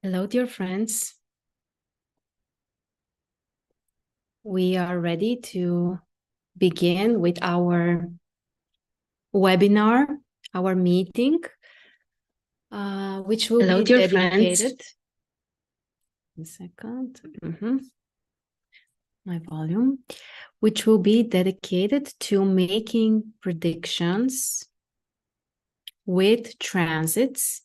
Hello, dear friends. We are ready to begin with our webinar, our meeting, which will Hello, be dear dedicated. friends. A second. My volume, which will be dedicated to making predictions with transits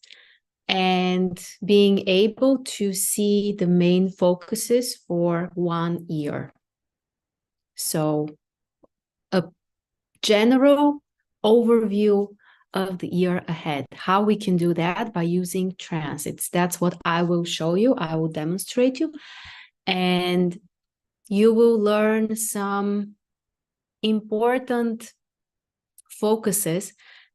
and being able to see the main focuses for 1 year. So a general overview of the year ahead, how we can do that by using transits. That's what I will show you. I will demonstrate you, and you will learn some important focuses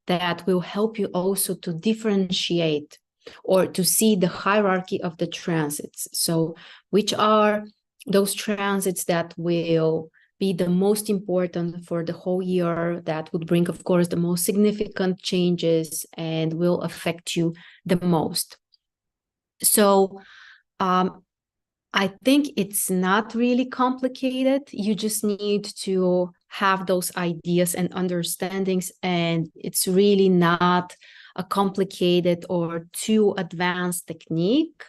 that will help you also to differentiate or to see the hierarchy of the transits. So which are those transits that will be the most important for the whole year, that would bring, of course, the most significant changes and will affect you the most. So I think it's not really complicated. You just need to have those ideas and understandings, and it's really not a complicated or too advanced technique.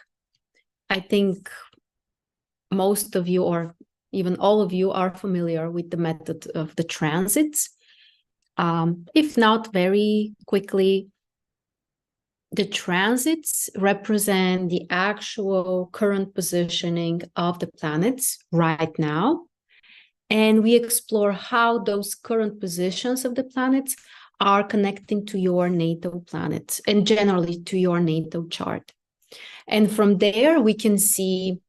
I think most of you, or even all of you, are familiar with the method of the transits. If not, very quickly, the transits represent the actual current positioning of the planets right now. And we explore how those current positions of the planets are connecting to your natal planets and generally to your natal chart. And from there, we can see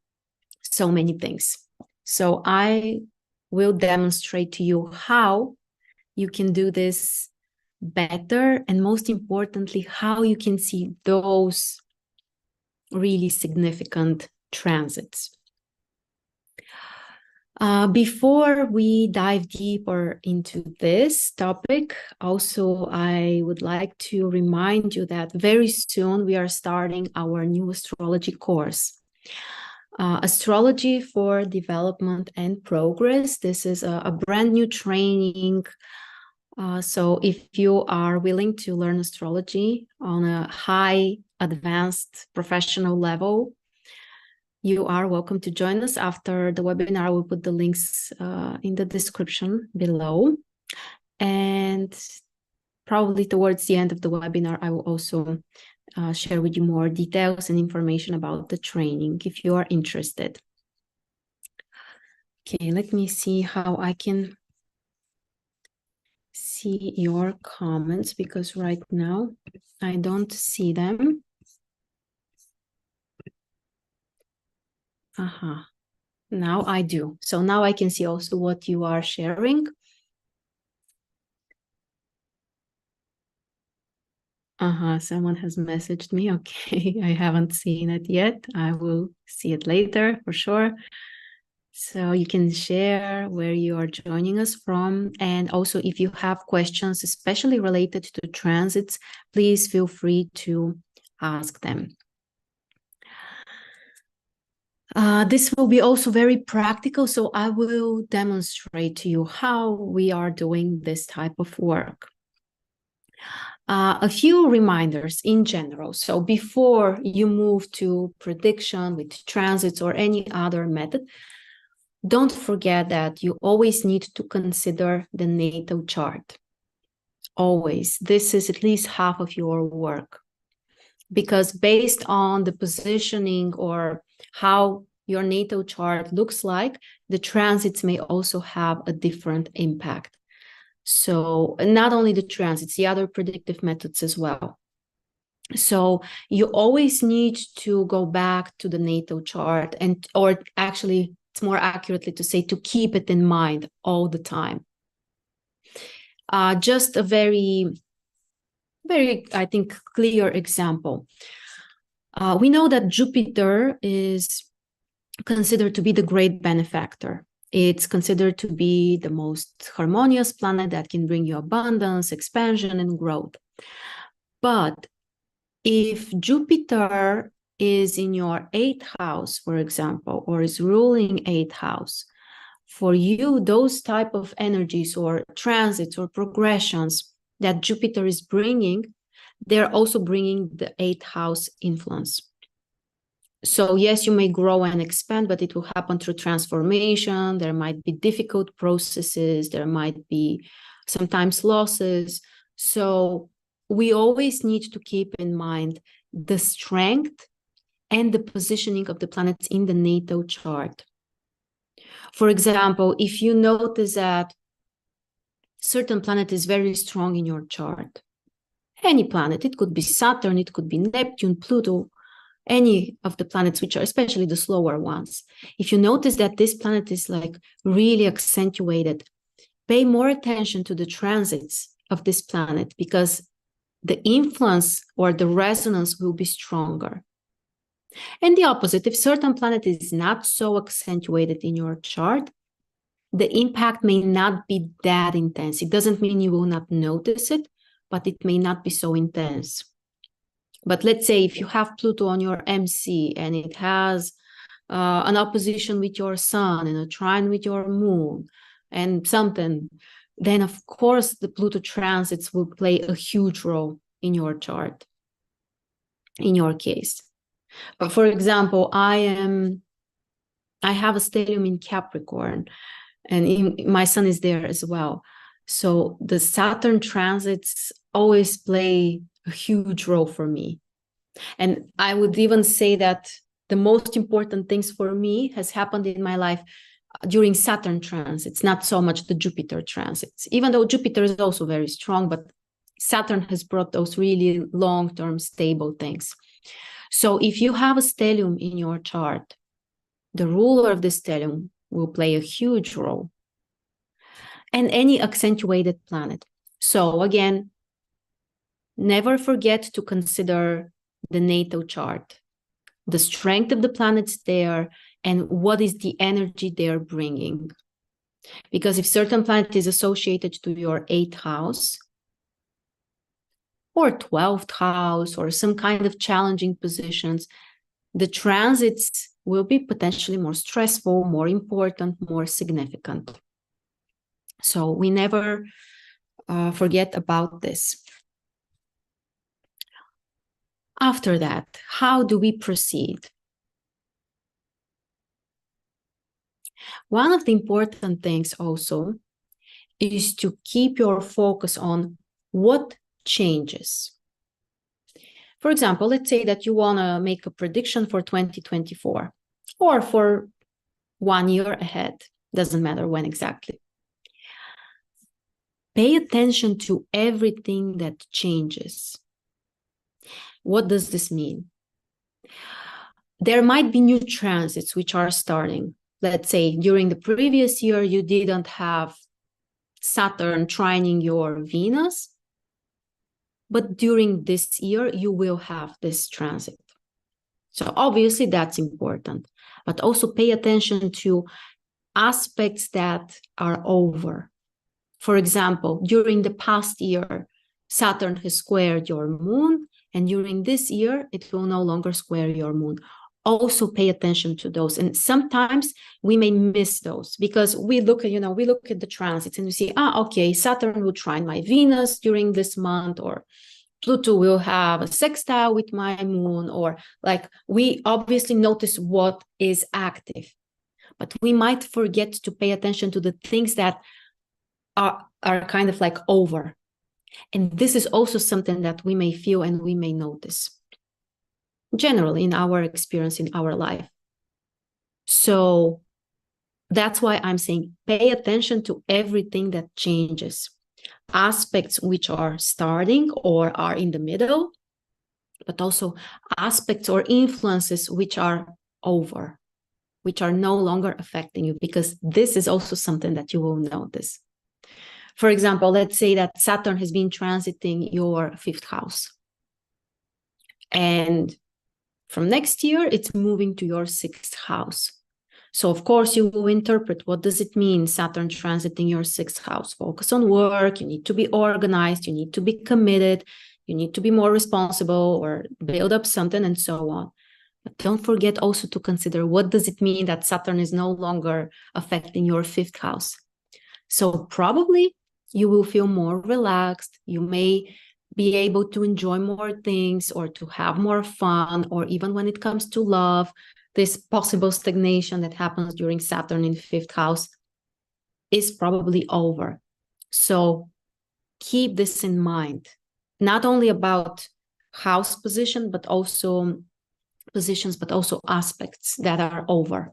so many things. So I will demonstrate to you how you can do this better, and most importantly, how you can see those really significant transits. Before we dive deeper into this topic, also I would like to remind you that very soon we are starting our new astrology course. Astrology for Development and Progress. This is a brand new training. So if you are willing to learn astrology on a high, advanced, professional level, you are welcome to join us after the webinar. I will put the links in the description below. And probably towards the end of the webinar, I will also share with you more details and information about the training if you are interested. Okay, let me see how I can see your comments, because right now I don't see them. Now I do. So now I can see also what you are sharing. Someone has messaged me. Okay, I haven't seen it yet. I will see it later for sure. So you can share where you are joining us from. And also, if you have questions, especially related to transits, please feel free to ask them. This will be also very practical, so I will demonstrate to you how we are doing this type of work. A few reminders in general. So before you move to prediction with transits or any other method, don't forget that you always need to consider the natal chart. Always. This is at least half of your work, because based on the positioning or how your natal chart looks like, the transits may also have a different impact. So not only the transits, the other predictive methods as well. So you always need to go back to the natal chart, and or actually it's more accurately to say to keep it in mind all the time. Just a very, I think, clear example. We know that Jupiter is considered to be the great benefactor. It's considered to be the most harmonious planet that can bring you abundance, expansion, and growth. But if Jupiter is in your 8th house, for example, or is ruling 8th house, for you, those type of energies or transits or progressions that Jupiter is bringing, they're also bringing the 8th house influence. So yes, you may grow and expand, but it will happen through transformation. There might be difficult processes. There might be sometimes losses. So we always need to keep in mind the strength and the positioning of the planets in the natal chart. For example, if you notice that certain planet is very strong in your chart, any planet, it could be Saturn, it could be Neptune, Pluto, any of the planets, which are especially the slower ones. If you notice that this planet is like really accentuated, pay more attention to the transits of this planet, because the influence or the resonance will be stronger. And the opposite, if certain planet is not so accentuated in your chart, the impact may not be that intense. It doesn't mean you will not notice it, but it may not be so intense. But let's say if you have Pluto on your MC and it has an opposition with your sun and a trine with your moon and something, then of course the Pluto transits will play a huge role in your chart, in your case. For example, I have a stellium in Capricorn, and my sun is there as well. So the Saturn transits always play a huge role for me. And I would even say that the most important things for me has happened in my life during Saturn transits, not so much the Jupiter transits, even though Jupiter is also very strong, but Saturn has brought those really long-term stable things. So if you have a stellium in your chart, the ruler of the stellium will play a huge role. And any accentuated planet. So again, never forget to consider the natal chart, the strength of the planets there, and what is the energy they're bringing. Because if certain planet is associated to your 8th house, or 12th house, or some kind of challenging positions, the transits will be potentially more stressful, more important, more significant. So we never forget about this. After that, how do we proceed? One of the important things also is to keep your focus on what changes. For example, let's say that you want to make a prediction for 2024 or for 1 year ahead, doesn't matter when exactly. Pay attention to everything that changes. What does this mean? There might be new transits which are starting. Let's say during the previous year, you didn't have Saturn trining your Venus, but during this year, you will have this transit. So obviously that's important, but also pay attention to aspects that are over. For example, during the past year, Saturn has squared your moon, and during this year, it will no longer square your moon. Also pay attention to those. And sometimes we may miss those because we look at the transits and we see, okay, Saturn will trine my Venus during this month, or Pluto will have a sextile with my moon, or like we obviously notice what is active, but we might forget to pay attention to the things that are kind of like over. And this is also something that we may feel and we may notice generally in our experience in our life. So that's why I'm saying pay attention to everything that changes. Aspects which are starting or are in the middle, but also aspects or influences which are over, which are no longer affecting you, because this is also something that you will notice. For example, let's say that Saturn has been transiting your 5th house. And from next year, it's moving to your 6th house. So of course you will interpret, what does it mean, Saturn transiting your 6th house? Focus on work, you need to be organized, you need to be committed, you need to be more responsible or build up something and so on. But don't forget also to consider, what does it mean that Saturn is no longer affecting your 5th house? So probably you will feel more relaxed. You may be able to enjoy more things or to have more fun, or even when it comes to love, this possible stagnation that happens during Saturn in 5th house is probably over. So keep this in mind, not only about house position, but also positions, but also aspects that are over.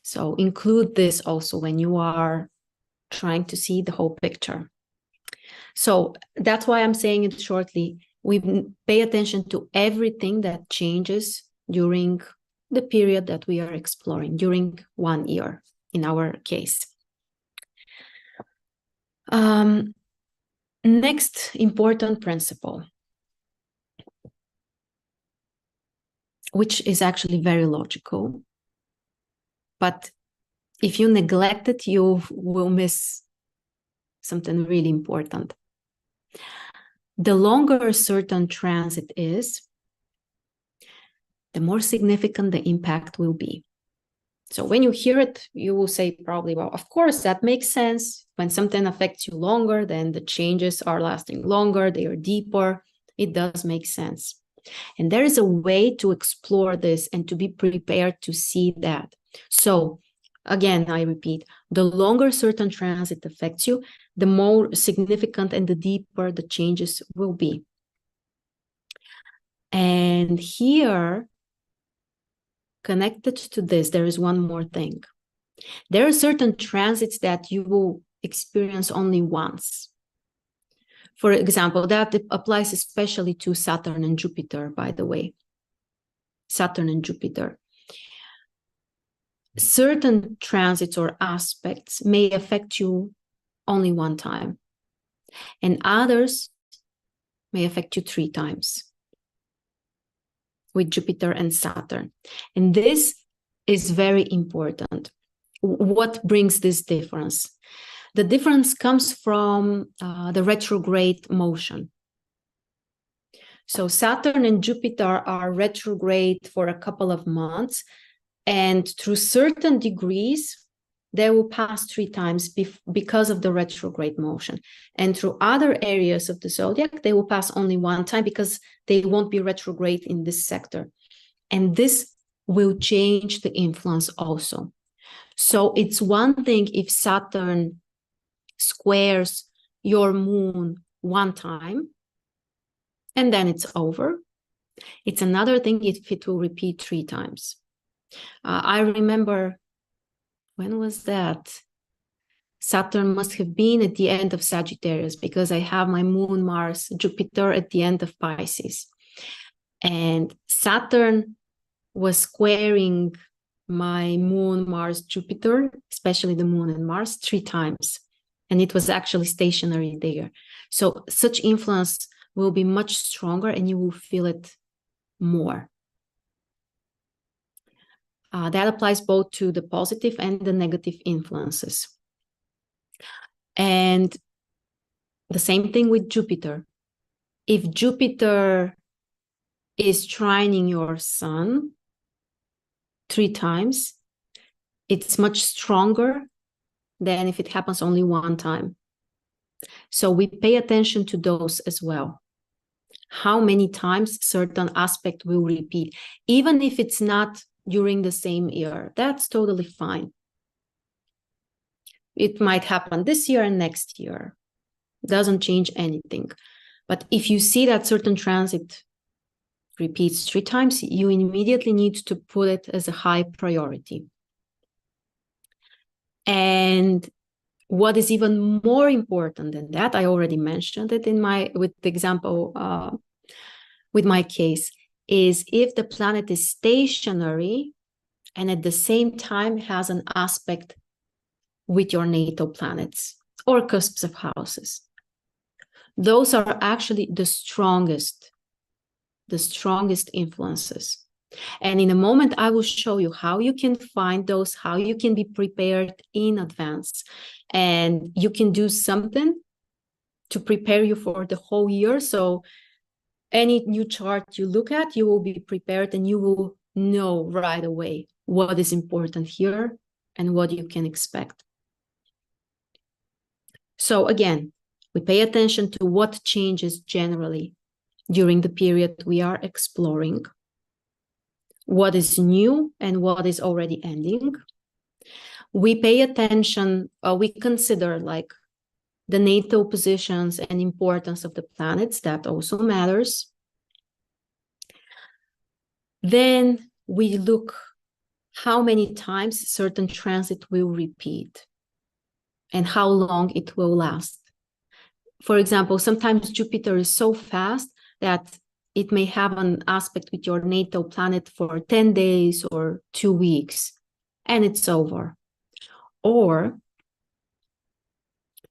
So include this also when you are trying to see the whole picture. So that's why I'm saying it shortly. We pay attention to everything that changes during the period that we are exploring, during 1 year in our case. Next important principle, which is actually very logical, but if you neglect it, you will miss something really important. The longer a certain transit is, the more significant the impact will be. So when you hear it, you will say probably, well, of course, that makes sense. When something affects you longer, then the changes are lasting longer, they are deeper. It does make sense. And there is a way to explore this and to be prepared to see that. So again, I repeat, the longer certain transit affects you, the more significant and the deeper the changes will be. And here, connected to this, there is one more thing. There are certain transits that you will experience only once. For example, that applies especially to Saturn and Jupiter, by the way. Saturn and Jupiter. Certain transits or aspects may affect you only one time, and others may affect you 3 times with Jupiter and Saturn. And this is very important. What brings this difference? The difference comes from the retrograde motion. So Saturn and Jupiter are retrograde for a couple of months, and through certain degrees, they will pass 3 times because of the retrograde motion. And through other areas of the zodiac, they will pass only 1 time because they won't be retrograde in this sector. And this will change the influence also. So it's one thing if Saturn squares your moon 1 time, and then it's over. It's another thing if it will repeat 3 times. I remember, when was that? Saturn must have been at the end of Sagittarius, because I have my moon, Mars, Jupiter at the end of Pisces. And Saturn was squaring my moon, Mars, Jupiter, especially the moon and Mars, 3 times. And it was actually stationary there. So such influence will be much stronger and you will feel it more. That applies both to the positive and the negative influences. And the same thing with Jupiter. If Jupiter is trining your sun 3 times, it's much stronger than if it happens only 1 time. So we pay attention to those as well. How many times certain aspect will repeat, even if it's not during the same year, that's totally fine. It might happen this year and next year. Doesn't change anything. But if you see that certain transit repeats 3 times, you immediately need to put it as a high priority. And what is even more important than that, I already mentioned it with the example with my case, is if the planet is stationary and at the same time has an aspect with your natal planets or cusps of houses. Those are actually the strongest influences. And in a moment, I will show you how you can find those, how you can be prepared in advance. And you can do something to prepare you for the whole year. So any new chart you look at, you will be prepared and you will know right away what is important here and what you can expect. So again, we pay attention to what changes generally during the period we are exploring, what is new and what is already ending. We pay attention, we consider like the natal positions and importance of the planets, that also matters. Then we look how many times certain transit will repeat and how long it will last. For example, sometimes Jupiter is so fast that it may have an aspect with your natal planet for 10 days or 2 weeks, and it's over. Or,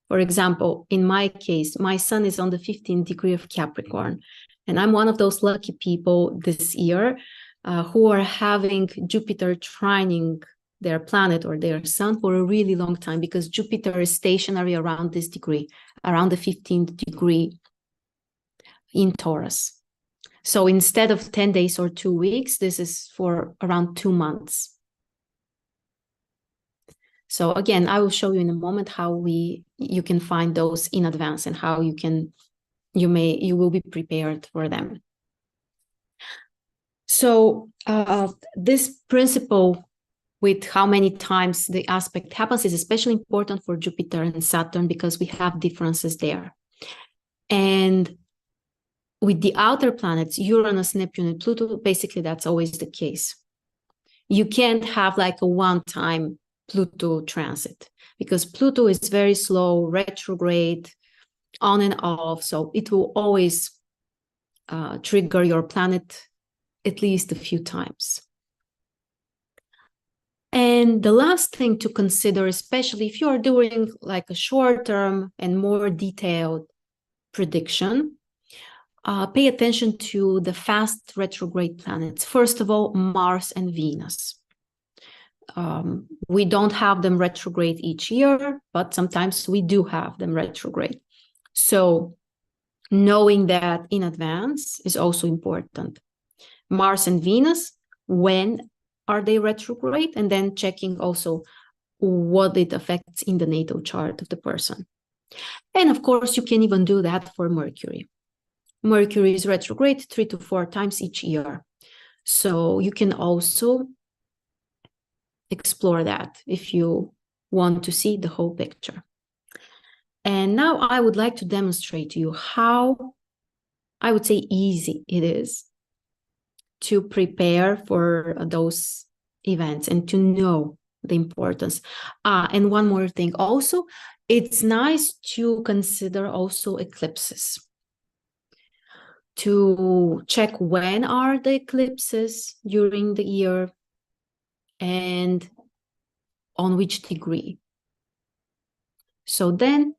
for example, in my case, my sun is on the 15th degree of Capricorn, and I'm one of those lucky people this year who are having Jupiter trining their planet or their sun for a really long time, because Jupiter is stationary around this degree, around the 15th degree in Taurus. So instead of 10 days or 2 weeks, this is for around 2 months. So again, I will show you in a moment how you can find those in advance and how you will be prepared for them. So this principle with how many times the aspect happens is especially important for Jupiter and Saturn because we have differences there. And with the outer planets, Uranus, Neptune, and Pluto, basically that's always the case. You can't have like a one-time Pluto transit because Pluto is very slow, retrograde, on and off. So it will always trigger your planet at least a few times. And the last thing to consider, especially if you are doing like a short-term and more detailed prediction, pay attention to the fast retrograde planets. First of all, Mars and Venus. We don't have them retrograde each year, but sometimes we do have them retrograde. So knowing that in advance is also important. Mars and Venus, when are they retrograde? And then checking also what it affects in the natal chart of the person. And of course, you can even do that for Mercury. Mercury is retrograde 3 to 4 times each year. So you can also explore that if you want to see the whole picture. And now I would like to demonstrate to you how, I would say, easy it is to prepare for those events and to know the importance. And one more thing also, it's nice to consider also eclipses, to check when are the eclipses during the year and on which degree. So then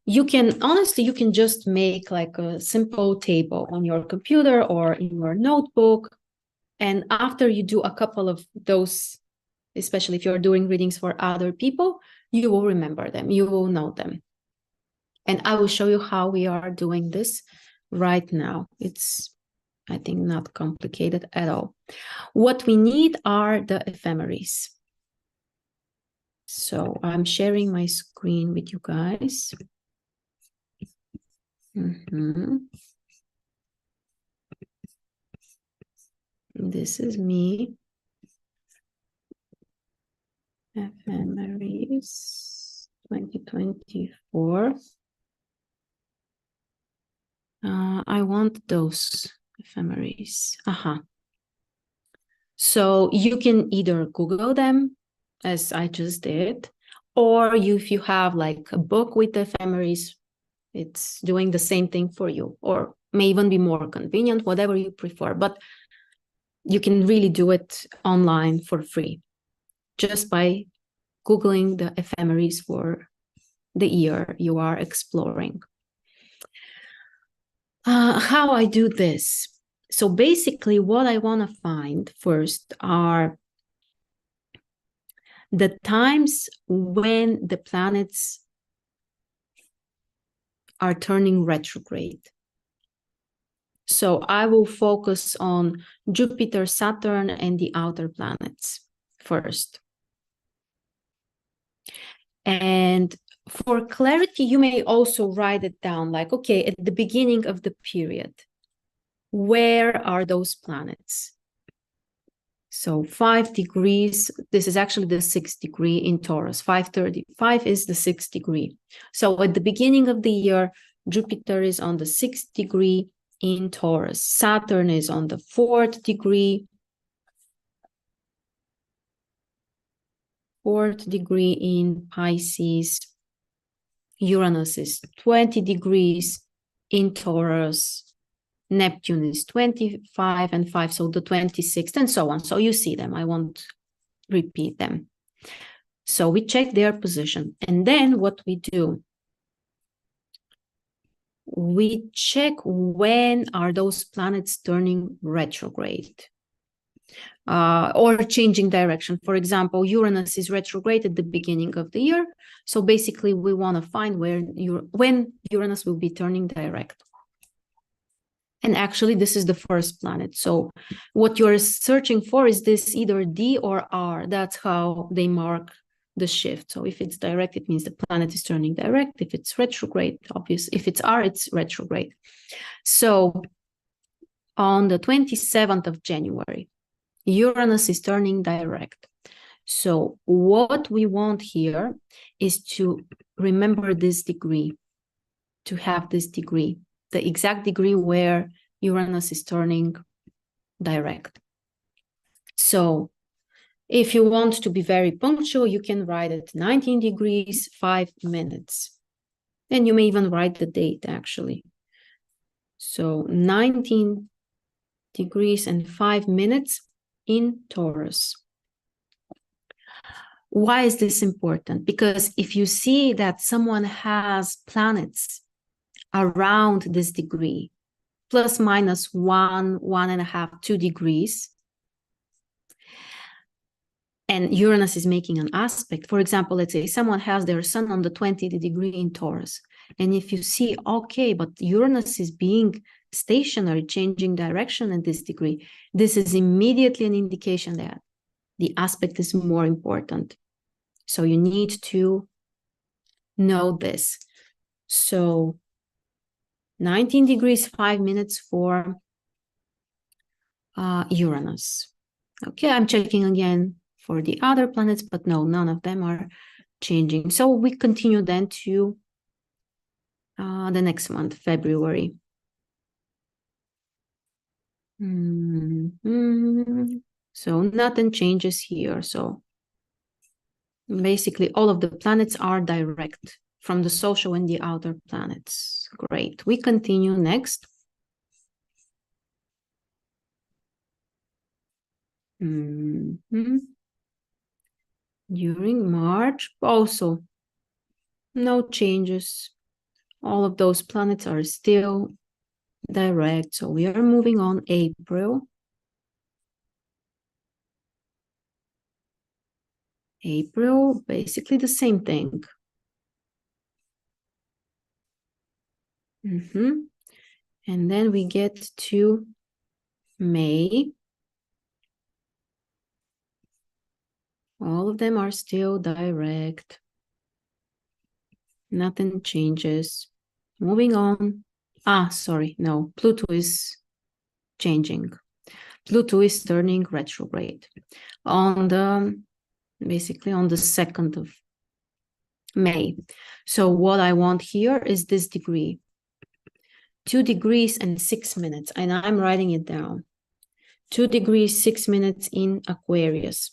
you can, honestly, you can just make like a simple table on your computer or in your notebook. And after you do a couple of those, especially if you're doing readings for other people, you will remember them, you will know them. And I will show you how we are doing this right now. It's, I think, not complicated at all. What we need are the ephemeris. So I'm sharing my screen with you guys. This is me. Ephemeris 2024. I want those ephemeris. So you can either Google them, as I just did, or if you have like a book with ephemeris, it's doing the same thing for you, or may even be more convenient, whatever you prefer. But you can really do it online for free, just by Googling the ephemeris for the year you are exploring. How I do this. So basically what I want to find first are the times when the planets are turning retrograde. So I will focus on Jupiter, Saturn, and the outer planets first. And for clarity, you may also write it down like, okay, at the beginning of the period, where are those planets? So 5 degrees, this is actually the 6th degree in Taurus, 5:35 is the 6th degree. So at the beginning of the year, Jupiter is on the 6th degree in Taurus. Saturn is on the 4th degree. 4th degree in Pisces. Uranus is 20 degrees in Taurus. Neptune is 25 and 5, so the 26th and so on. So you see them, I won't repeat them. So we check their position. And then what we do, we check when are those planets turning retrograde or changing direction. For example, Uranus is retrograde at the beginning of the year. So basically we want to find when Uranus will be turning direct. And actually, this is the first planet. So what you're searching for is this either D or R. That's how they mark the shift. So if it's direct, it means the planet is turning direct. If it's retrograde, obviously. If it's R, it's retrograde. So on the 27th of January, Uranus is turning direct. So what we want here is to remember this degree, to have this degree, the exact degree where Uranus is turning direct. So if you want to be very punctual, you can write it 19 degrees, 5 minutes. And you may even write the date, actually. So 19 degrees and 5 minutes in Taurus. Why is this important? Because if you see that someone has planets around this degree, plus minus 1, 1.5, 2 degrees, and Uranus is making an aspect. For example, let's say someone has their sun on the 20th degree in Taurus. And if you see, okay, but Uranus is being stationary, changing direction at this degree, this is immediately an indication that the aspect is more important. So you need to know this. So 19 degrees, 5 minutes for Uranus. Okay, I'm checking again for the other planets, but no, none of them are changing. So we continue then to the next month, February. So nothing changes here. So basically all of the planets are direct from the social and the outer planets. Great. We continue next. During March, also no changes. All of those planets are still direct. So we are moving on. April. April, basically the same thing. And then we get to May. All of them are still direct. Nothing changes. Moving on. Sorry, no, Pluto is changing. Pluto is turning retrograde on the, basically on the 2nd of May. So what I want here is this degree. 2 degrees and 6 minutes, and I'm writing it down. 2 degrees, 6 minutes in Aquarius.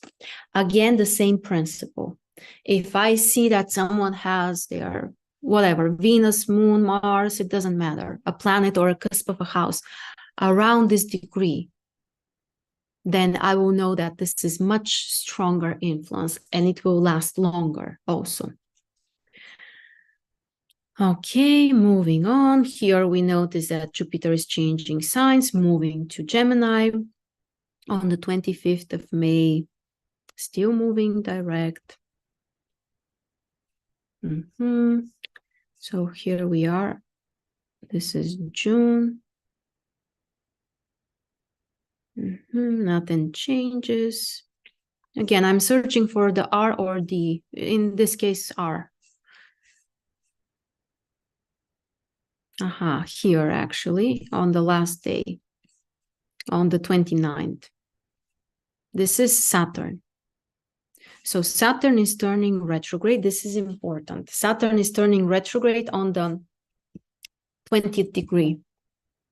Again, the same principle. If I see that someone has their, whatever, Venus, Moon, Mars, it doesn't matter, a planet or a cusp of a house around this degree, then I will know that this is much stronger influence and it will last longer also. Okay, moving on. Here we notice that Jupiter is changing signs, moving to Gemini on the 25th of May, still moving direct. So here we are. This is June. Nothing changes. Again, I'm searching for the R or D. In this case, R. Here actually, on the last day, on the 29th. This is Saturn. So Saturn is turning retrograde. This is important. Saturn is turning retrograde on the 20th degree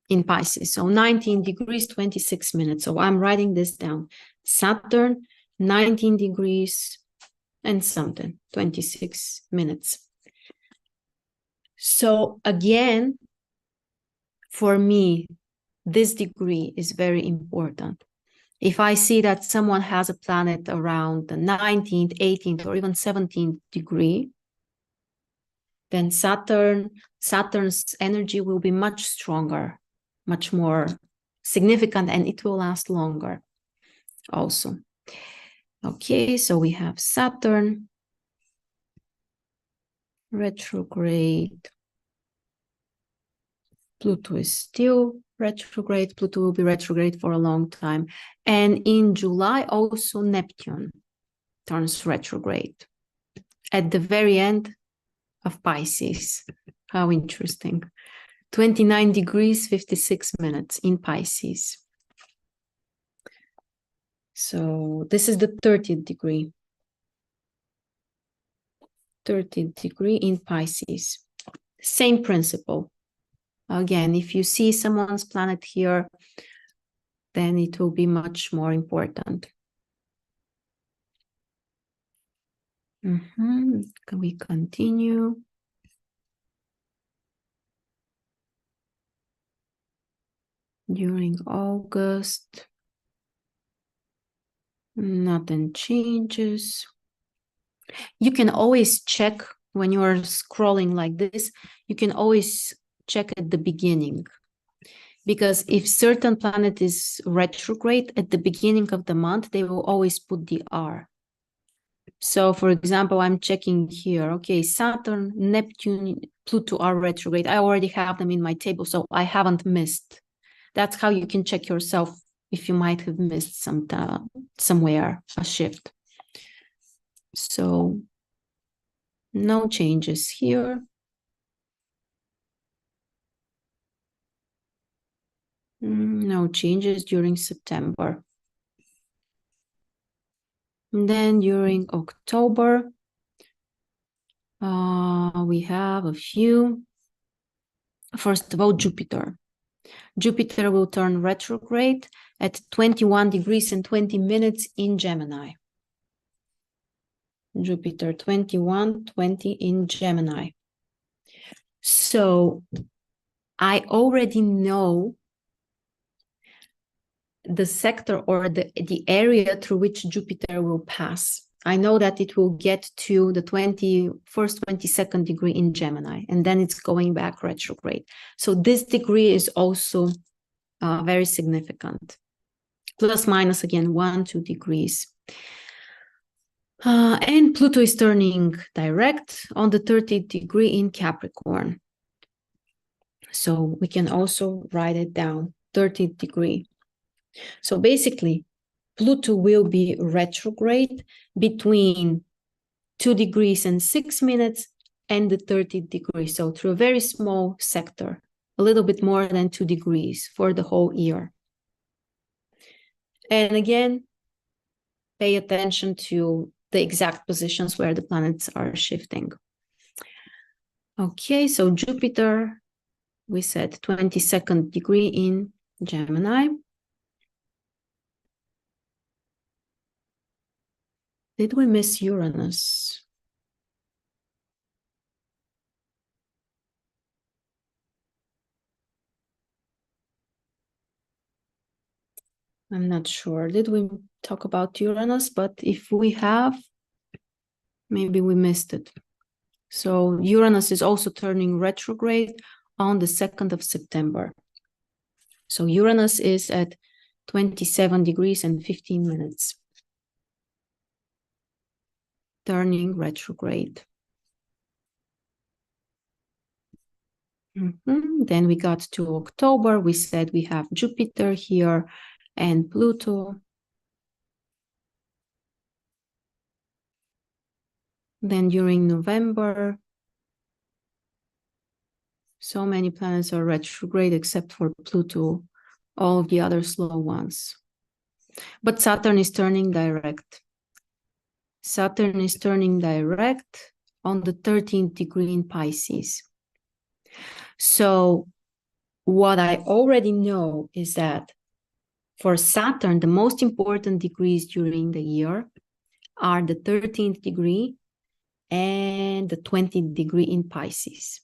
in Pisces. So 19 degrees, 26 minutes. So I'm writing this down. Saturn, 19 degrees and something, 26 minutes. So again, for me, this degree is very important. If I see that someone has a planet around the 19th, 18th, or even 17th degree, then Saturn's energy will be much stronger, much more significant, and it will last longer also. Okay, so we have Saturn retrograde. Pluto is still retrograde. Pluto will be retrograde for a long time. And in July, also Neptune turns retrograde at the very end of Pisces. How interesting. 29 degrees, 56 minutes in Pisces. So this is the 30th degree. 30th degree in Pisces. Same principle. Again, if you see someone's planet here, then it will be much more important. Can we continue? During August, nothing changes. You can always check when you are scrolling like this, you can always check at the beginning. Because if certain planet is retrograde at the beginning of the month, they will always put the R. So for example, I'm checking here, okay, Saturn, Neptune, Pluto are retrograde. I already have them in my table, so I haven't missed. That's how you can check yourself if you might have missed somewhere a shift. So no changes here. No changes during September. And then during October, we have a few. First of all, Jupiter. Jupiter will turn retrograde at 21 degrees and 20 minutes in Gemini. Jupiter 21:20 in Gemini. So I already know the sector or the area through which Jupiter will pass. I know that it will get to the 21st, 22nd degree in Gemini, and then it's going back retrograde. So this degree is also very significant. Plus minus again 1-2 degrees. And Pluto is turning direct on the 30th degree in Capricorn. So we can also write it down, 30th degree. So basically, Pluto will be retrograde between 2 degrees and 6 minutes and the 30th degree. So through a very small sector, a little bit more than 2 degrees for the whole year. And again, pay attention to the exact positions where the planets are shifting. Okay, so Jupiter, we said 22nd degree in Gemini. Did we miss Uranus? I'm not sure. Did we talk about Uranus? But if we have, maybe we missed it. So Uranus is also turning retrograde on the 2nd of September. So Uranus is at 27 degrees and 15 minutes. Turning retrograde. Then we got to October. We said we have Jupiter here and Pluto. Then during November, so many planets are retrograde except for Pluto, all of the other slow ones. But Saturn is turning direct. Saturn is turning direct on the 13th degree in Pisces. So what I already know is that for Saturn, the most important degrees during the year are the 13th degree and the 20th degree in Pisces,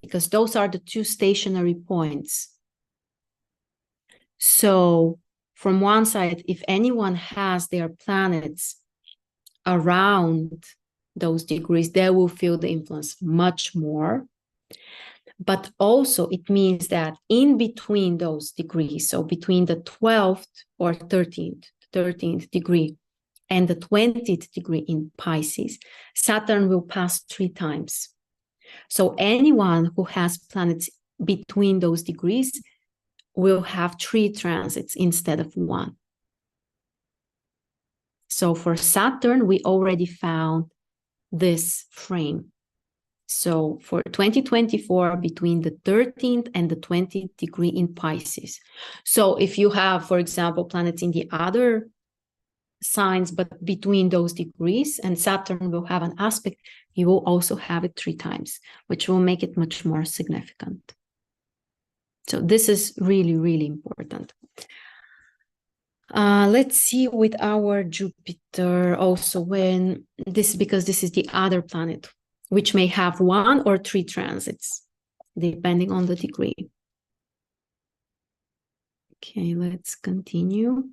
because those are the two stationary points. So from one side, if anyone has their planets around those degrees, they will feel the influence much more. But also it means that in between those degrees, so between the 12th or 13th degree and the 20th degree in Pisces, Saturn will pass 3 times. So anyone who has planets between those degrees will have 3 transits instead of 1. So for Saturn, we already found this frame. So for 2024, between the 13th and the 20th degree in Pisces. So if you have, for example, planets in the other signs, but between those degrees, and Saturn will have an aspect, you will also have it 3 times, which will make it much more significant. So this is really, really important. Let's see with our Jupiter also when this, because this is the other planet, which may have 1 or 3 transits, depending on the degree. Okay, let's continue.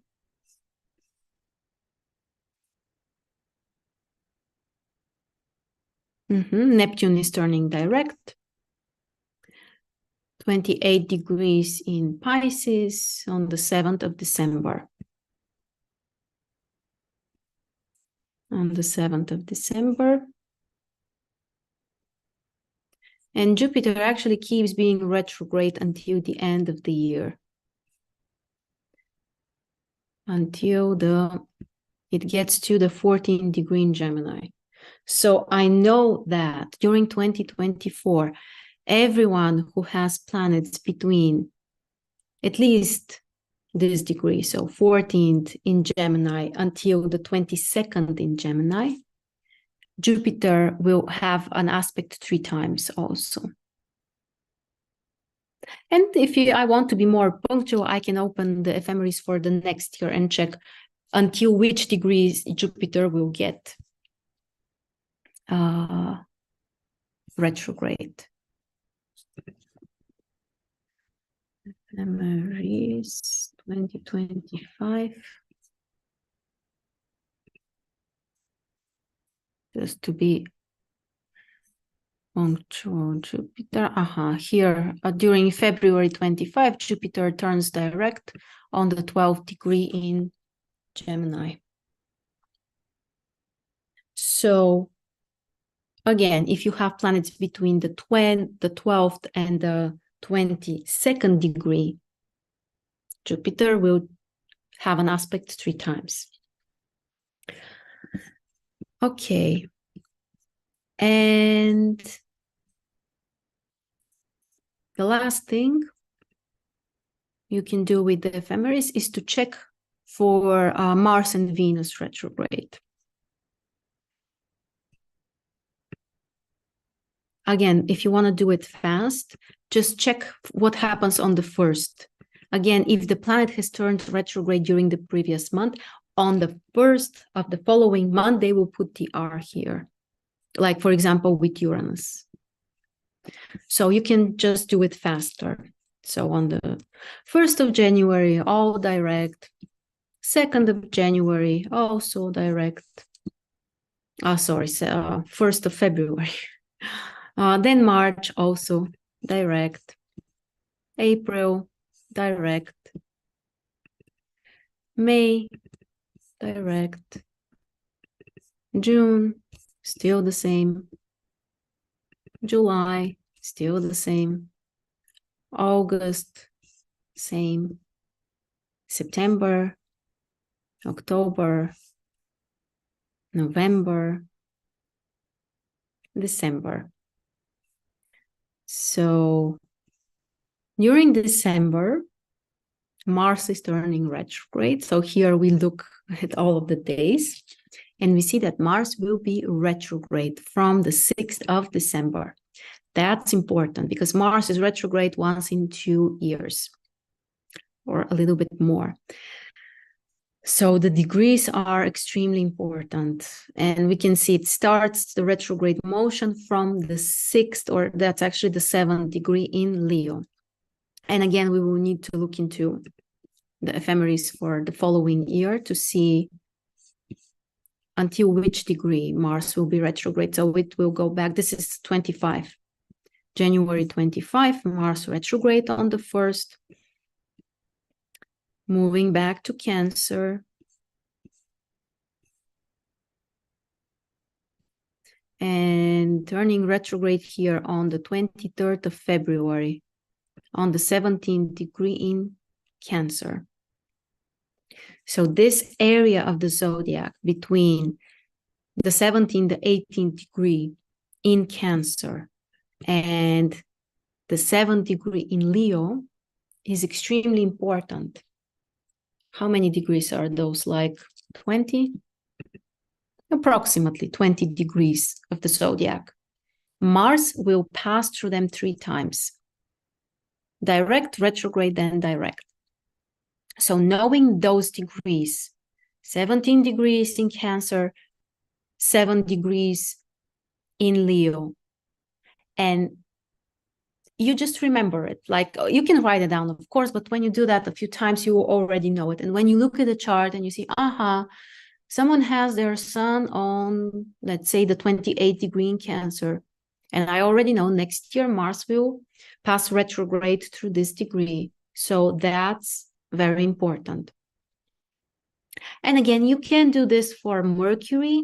Neptune is turning direct. 28 degrees in Pisces on the 7th of December. On the 7th of December. And Jupiter actually keeps being retrograde until the end of the year. Until it gets to the 14th degree in Gemini. So I know that during 2024, everyone who has planets between at least this degree, so 14th in Gemini until the 22nd in Gemini, Jupiter will have an aspect 3 times also. And if I want to be more punctual, I can open the ephemeris for the next year and check until which degrees Jupiter will get retrograde. Ephemeris 2025. Just to be punctual, Jupiter. Here during February 25, Jupiter turns direct on the 12th degree in Gemini. So again, if you have planets between the 12th and the 22nd degree, Jupiter will have an aspect 3 times. Okay. And the last thing you can do with the ephemeris is to check for Mars and Venus retrograde. Again, if you want to do it fast, just check what happens on the 1st. Again, if the planet has turned retrograde during the previous month, on the 1st of the following month, they will put the R here. Like, for example, with Uranus. So you can just do it faster. So on the 1st of January, all direct. 2nd of January, also direct. 1st of February. Then March, also direct. April, direct. May, direct. June, still the same. July, still the same. August, same. September, October, November, December. So during December, Mars is turning retrograde. So here we look at all of the days, and we see that Mars will be retrograde from the 6th of December. That's important because Mars is retrograde once in 2 years or a little bit more. So the degrees are extremely important. And we can see it starts the retrograde motion from the 6th, or that's actually the 7th degree in Leo. And again, we will need to look into the ephemeris for the following year to see until which degree Mars will be retrograde. So it will go back. This is 25. January 25, Mars retrograde on the 1st. Moving back to Cancer. And turning retrograde here on the 23rd of February, on the 17th degree in Cancer. So this area of the zodiac between the 17th, the 18th degree in Cancer and the 7th degree in Leo is extremely important. How many degrees are those? Like 20? Approximately 20 degrees of the zodiac. Mars will pass through them 3 times. Direct, retrograde, then direct. So knowing those degrees, 17 degrees in Cancer, 7 degrees in Leo, and you just remember it. Like, you can write it down, of course, but when you do that a few times, you will already know it. And when you look at the chart and you see, someone has their sun on, let's say, the 28th degree in Cancer, and I already know next year Mars will pass retrograde through this degree. So that's very important. And again, you can do this for Mercury.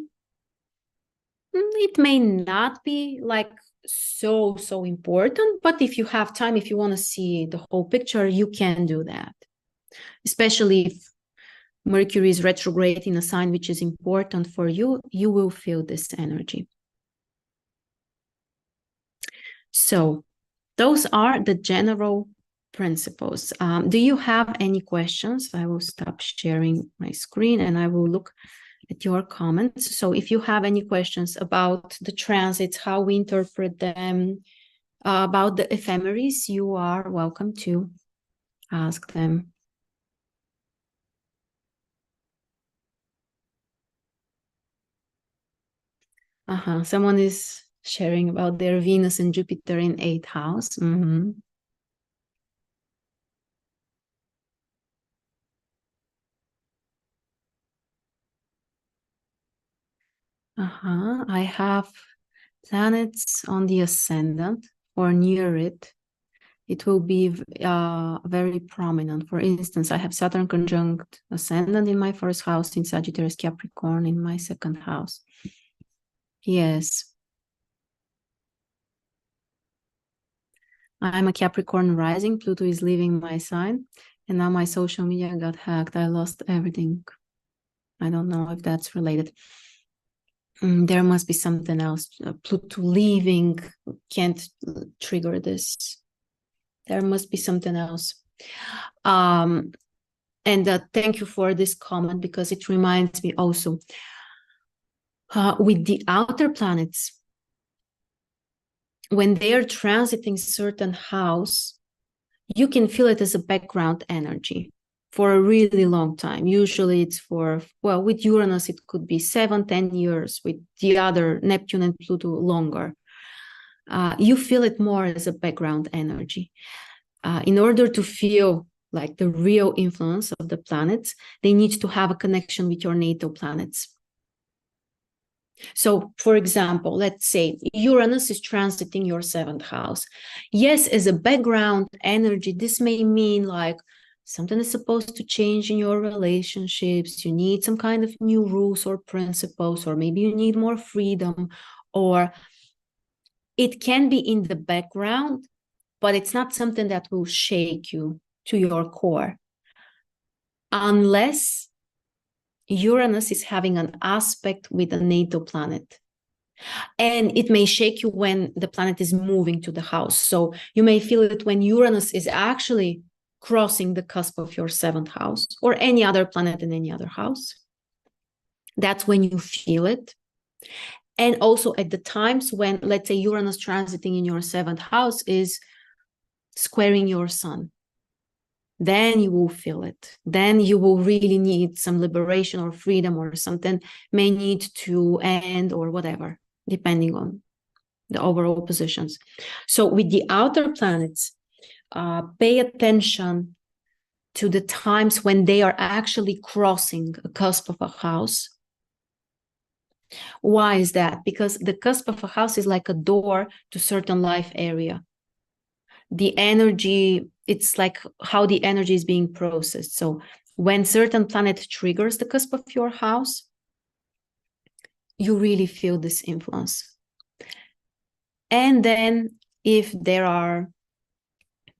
It may not be like so important, but if you have time, if you want to see the whole picture, you can do that. Especially if Mercury is retrograde in a sign which is important for you, you will feel this energy. So those are the general principles. Do you have any questions? I will stop sharing my screen and I will look at your comments. So if you have any questions about the transits, how we interpret them, about the ephemeris, you are welcome to ask them. Someone is sharing about their Venus and Jupiter in 8th house. I have planets on the ascendant or near it. It will be very prominent. For instance, I have Saturn conjunct ascendant in my 1st house, in Sagittarius Capricorn in my 2nd house. Yes. I'm a Capricorn rising. Pluto is leaving my sign. And now my social media got hacked. I lost everything. I don't know if that's related. There must be something else. Pluto leaving can't trigger this. There must be something else. And thank you for this comment, because it reminds me also with the outer planets, when they are transiting certain house, you can feel it as a background energy for a really long time. Usually it's for, well, with Uranus, it could be 7-10 years. With the other, Neptune and Pluto, longer. You feel it more as a background energy. In order to feel like the real influence of the planets, they need to have a connection with your natal planets. So, for example, let's say Uranus is transiting your 7th house. Yes, as a background energy, this may mean like something is supposed to change in your relationships. You need some kind of new rules or principles, or maybe you need more freedom, or it can be in the background, but it's not something that will shake you to your core. unless Uranus is having an aspect with a natal planet. And it may shake you when the planet is moving to the house. So you may feel it when Uranus is actually crossing the cusp of your 7th house or any other planet in any other house. That's when you feel it. And also at the times when, let's say, Uranus transiting in your 7th house is squaring your sun, then you will feel it. Then you will really need some liberation or freedom, or something may need to end or whatever, depending on the overall positions. So with the outer planets, pay attention to the times when they are actually crossing a cusp of a house. Why is that? Because the cusp of a house is like a door to certain life area. The energy, it's like how the energy is being processed. So when certain planet triggers the cusp of your house, you really feel this influence. And then if there are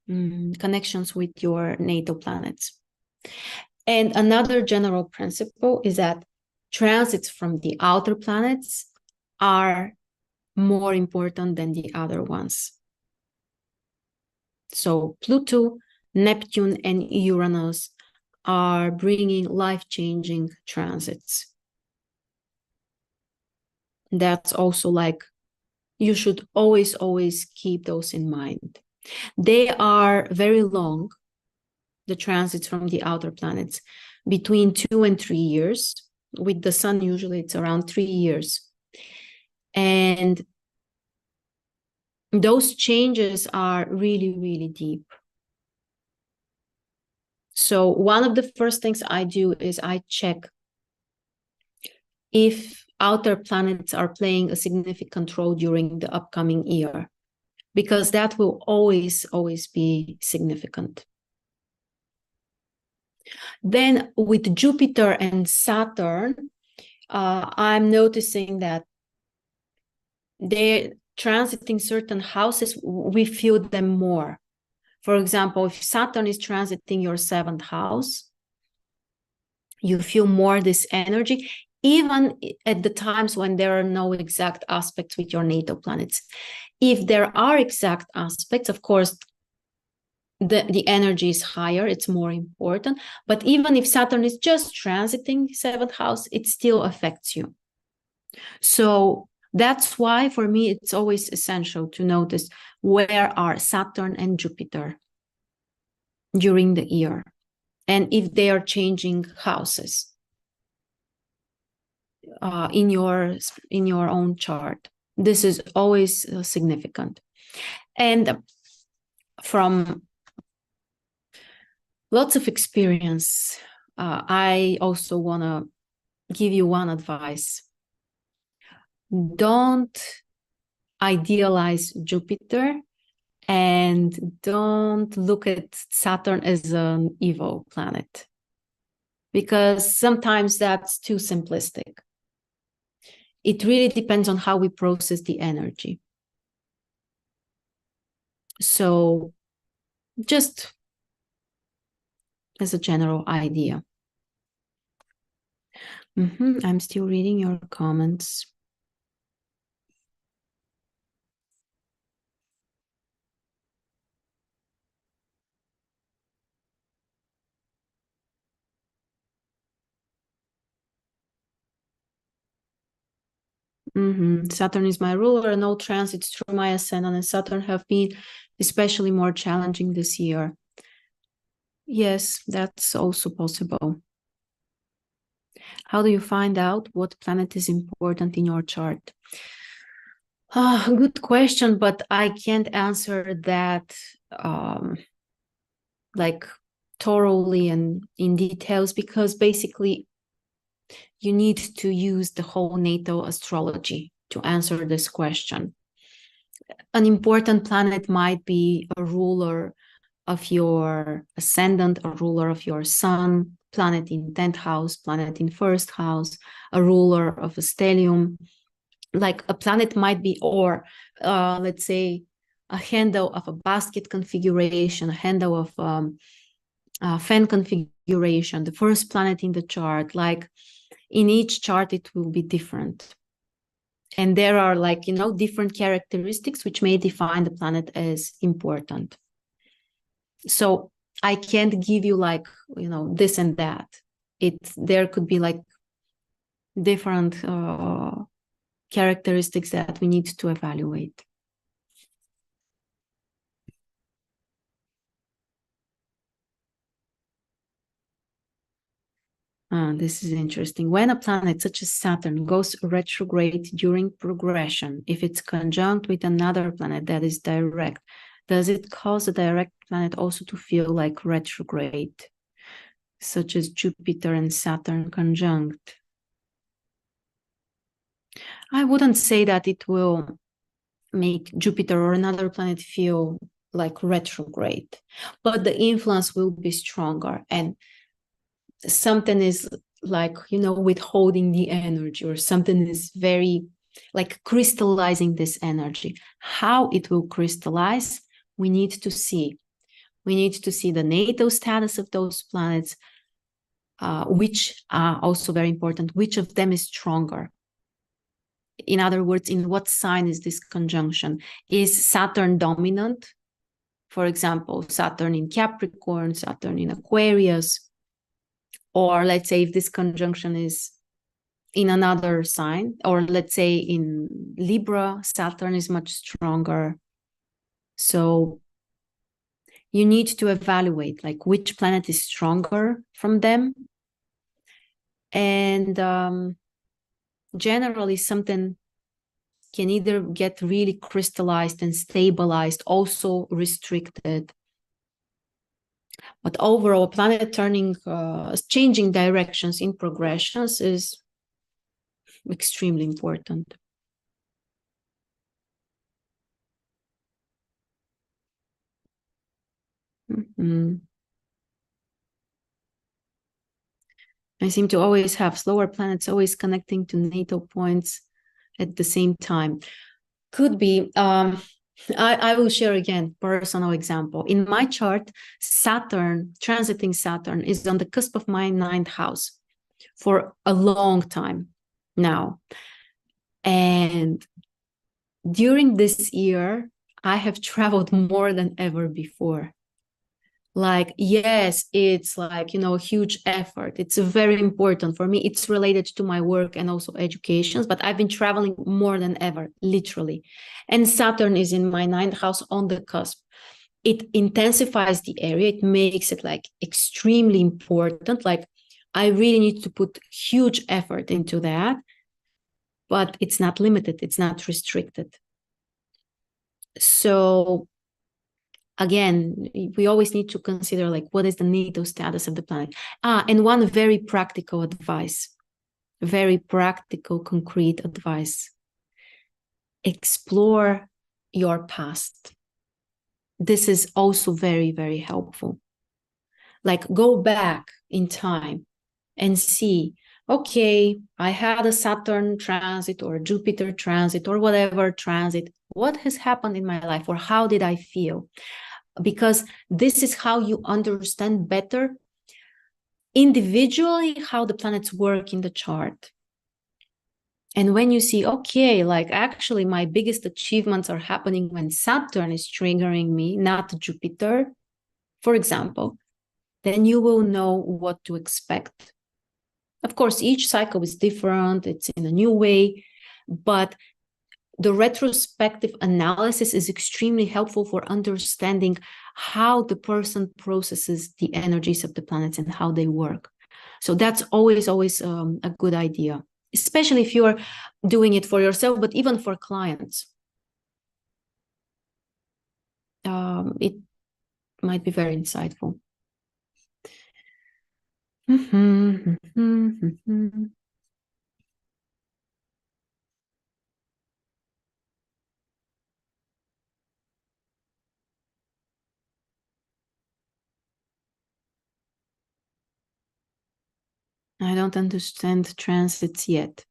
connections with your natal planets. And another general principle is that transits from the outer planets are more important than the other ones. So Pluto, Neptune, and Uranus are bringing life-changing transits. That's also like, you should always keep those in mind. They are very long, the transits from the outer planets, between 2 and 3 years. With the sun, usually it's around 3 years. And those changes are really, really deep. So one of the first things I do is I check if outer planets are playing a significant role during the upcoming year, because that will always be significant. Then with Jupiter and Saturn, I'm noticing that they're transiting certain houses, we feel them more. For example, if Saturn is transiting your 7th house, you feel more this energy, even at the times when there are no exact aspects with your natal planets. If there are exact aspects, of course, the energy is higher, it's more important. But even if Saturn is just transiting 7th house, it still affects you. So that's why, for me, it's always essential to notice where are Saturn and Jupiter during the year, and if they are changing houses in your own chart. This is always significant. And from lots of experience, I also want to give you one advice. Don't idealize Jupiter, and don't look at Saturn as an evil planet, because sometimes that's too simplistic. It really depends on how we process the energy. So just as a general idea. I'm still reading your comments. Saturn is my ruler, and all transits through my ascendant and Saturn have been especially more challenging this year. Yes, that's also possible. How do you find out what planet is important in your chart? Good question, but I can't answer that like thoroughly and in details, because basically you need to use the whole natal astrology to answer this question. An important planet might be a ruler of your ascendant, a ruler of your sun, planet in 10th house, planet in 1st house, a ruler of a stellium. Like a planet might be, or let's say, a handle of a basket configuration, a handle of fan configuration, configuration, the first planet in the chart, like in each chart, it will be different. And there are like, you know, different characteristics which may define the planet as important. So I can't give you like, you know, this and that. There could be like different characteristics that we need to evaluate. This is interesting. When a planet such as Saturn goes retrograde during progression, if it's conjunct with another planet that is direct, does it cause a direct planet also to feel like retrograde, such as Jupiter and Saturn conjunct? I wouldn't say that it will make Jupiter or another planet feel like retrograde, but the influence will be stronger, and something is like, you know, withholding the energy, or something is very like crystallizing this energy. How it will crystallize, we need to see. We need to see the natal status of those planets, which are also very important. Which of them is stronger? In other words, in what sign is this conjunction? Is Saturn dominant? For example, Saturn in Capricorn, Saturn in Aquarius. Or let's say if this conjunction is in another sign, or let's say in Libra, Saturn is much stronger. So you need to evaluate like which planet is stronger from them. And generally something can either get really crystallized and stabilized, also restricted. But overall, planet changing directions in progressions is extremely important. I seem to always have slower planets always connecting to natal points at the same time. Could be. I will share again personal example. In my chart, Saturn, transiting Saturn, is on the cusp of my 9th house for a long time now. And during this year, I have traveled more than ever before. Like, yes, it's like, you know, a huge effort. It's very important for me. It's related to my work and also education, but I've been traveling more than ever, literally. And Saturn is in my 9th house on the cusp. It intensifies the area. It makes it like extremely important. Like, I really need to put huge effort into that, but it's not limited. It's not restricted. So again, we always need to consider like what is the natal status of the planet. And one very practical advice, very practical, concrete advice. Explore your past. This is also very, very helpful. Like go back in time and see, okay, I had a Saturn transit or Jupiter transit or whatever transit. What has happened in my life, or how did I feel? Because this is how you understand better individually how the planets work in the chart. And when you see, okay, like actually my biggest achievements are happening when Saturn is triggering me, not Jupiter, for example, then you will know what to expect. Of course, each cycle is different, it's in a new way, but the retrospective analysis is extremely helpful for understanding how the person processes the energies of the planets and how they work. So that's always a good idea, especially if you're doing it for yourself, but even for clients. It might be very insightful. I don't understand transits yet.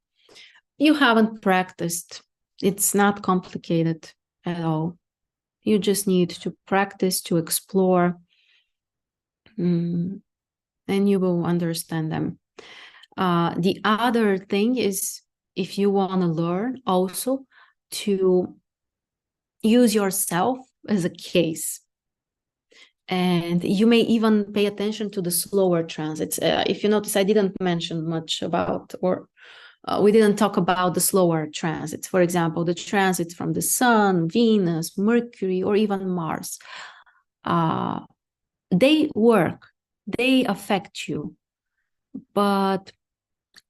You haven't practiced. It's not complicated at all. You just need to practice, to explore, and and you will understand them. The other thing is, if you want to learn also to use yourself as a case. And you may even pay attention to the slower transits. If you notice, I didn't mention much about, or we didn't talk about the slower transits. For example, the transits from the Sun, Venus, Mercury, or even Mars. They work, they affect you, but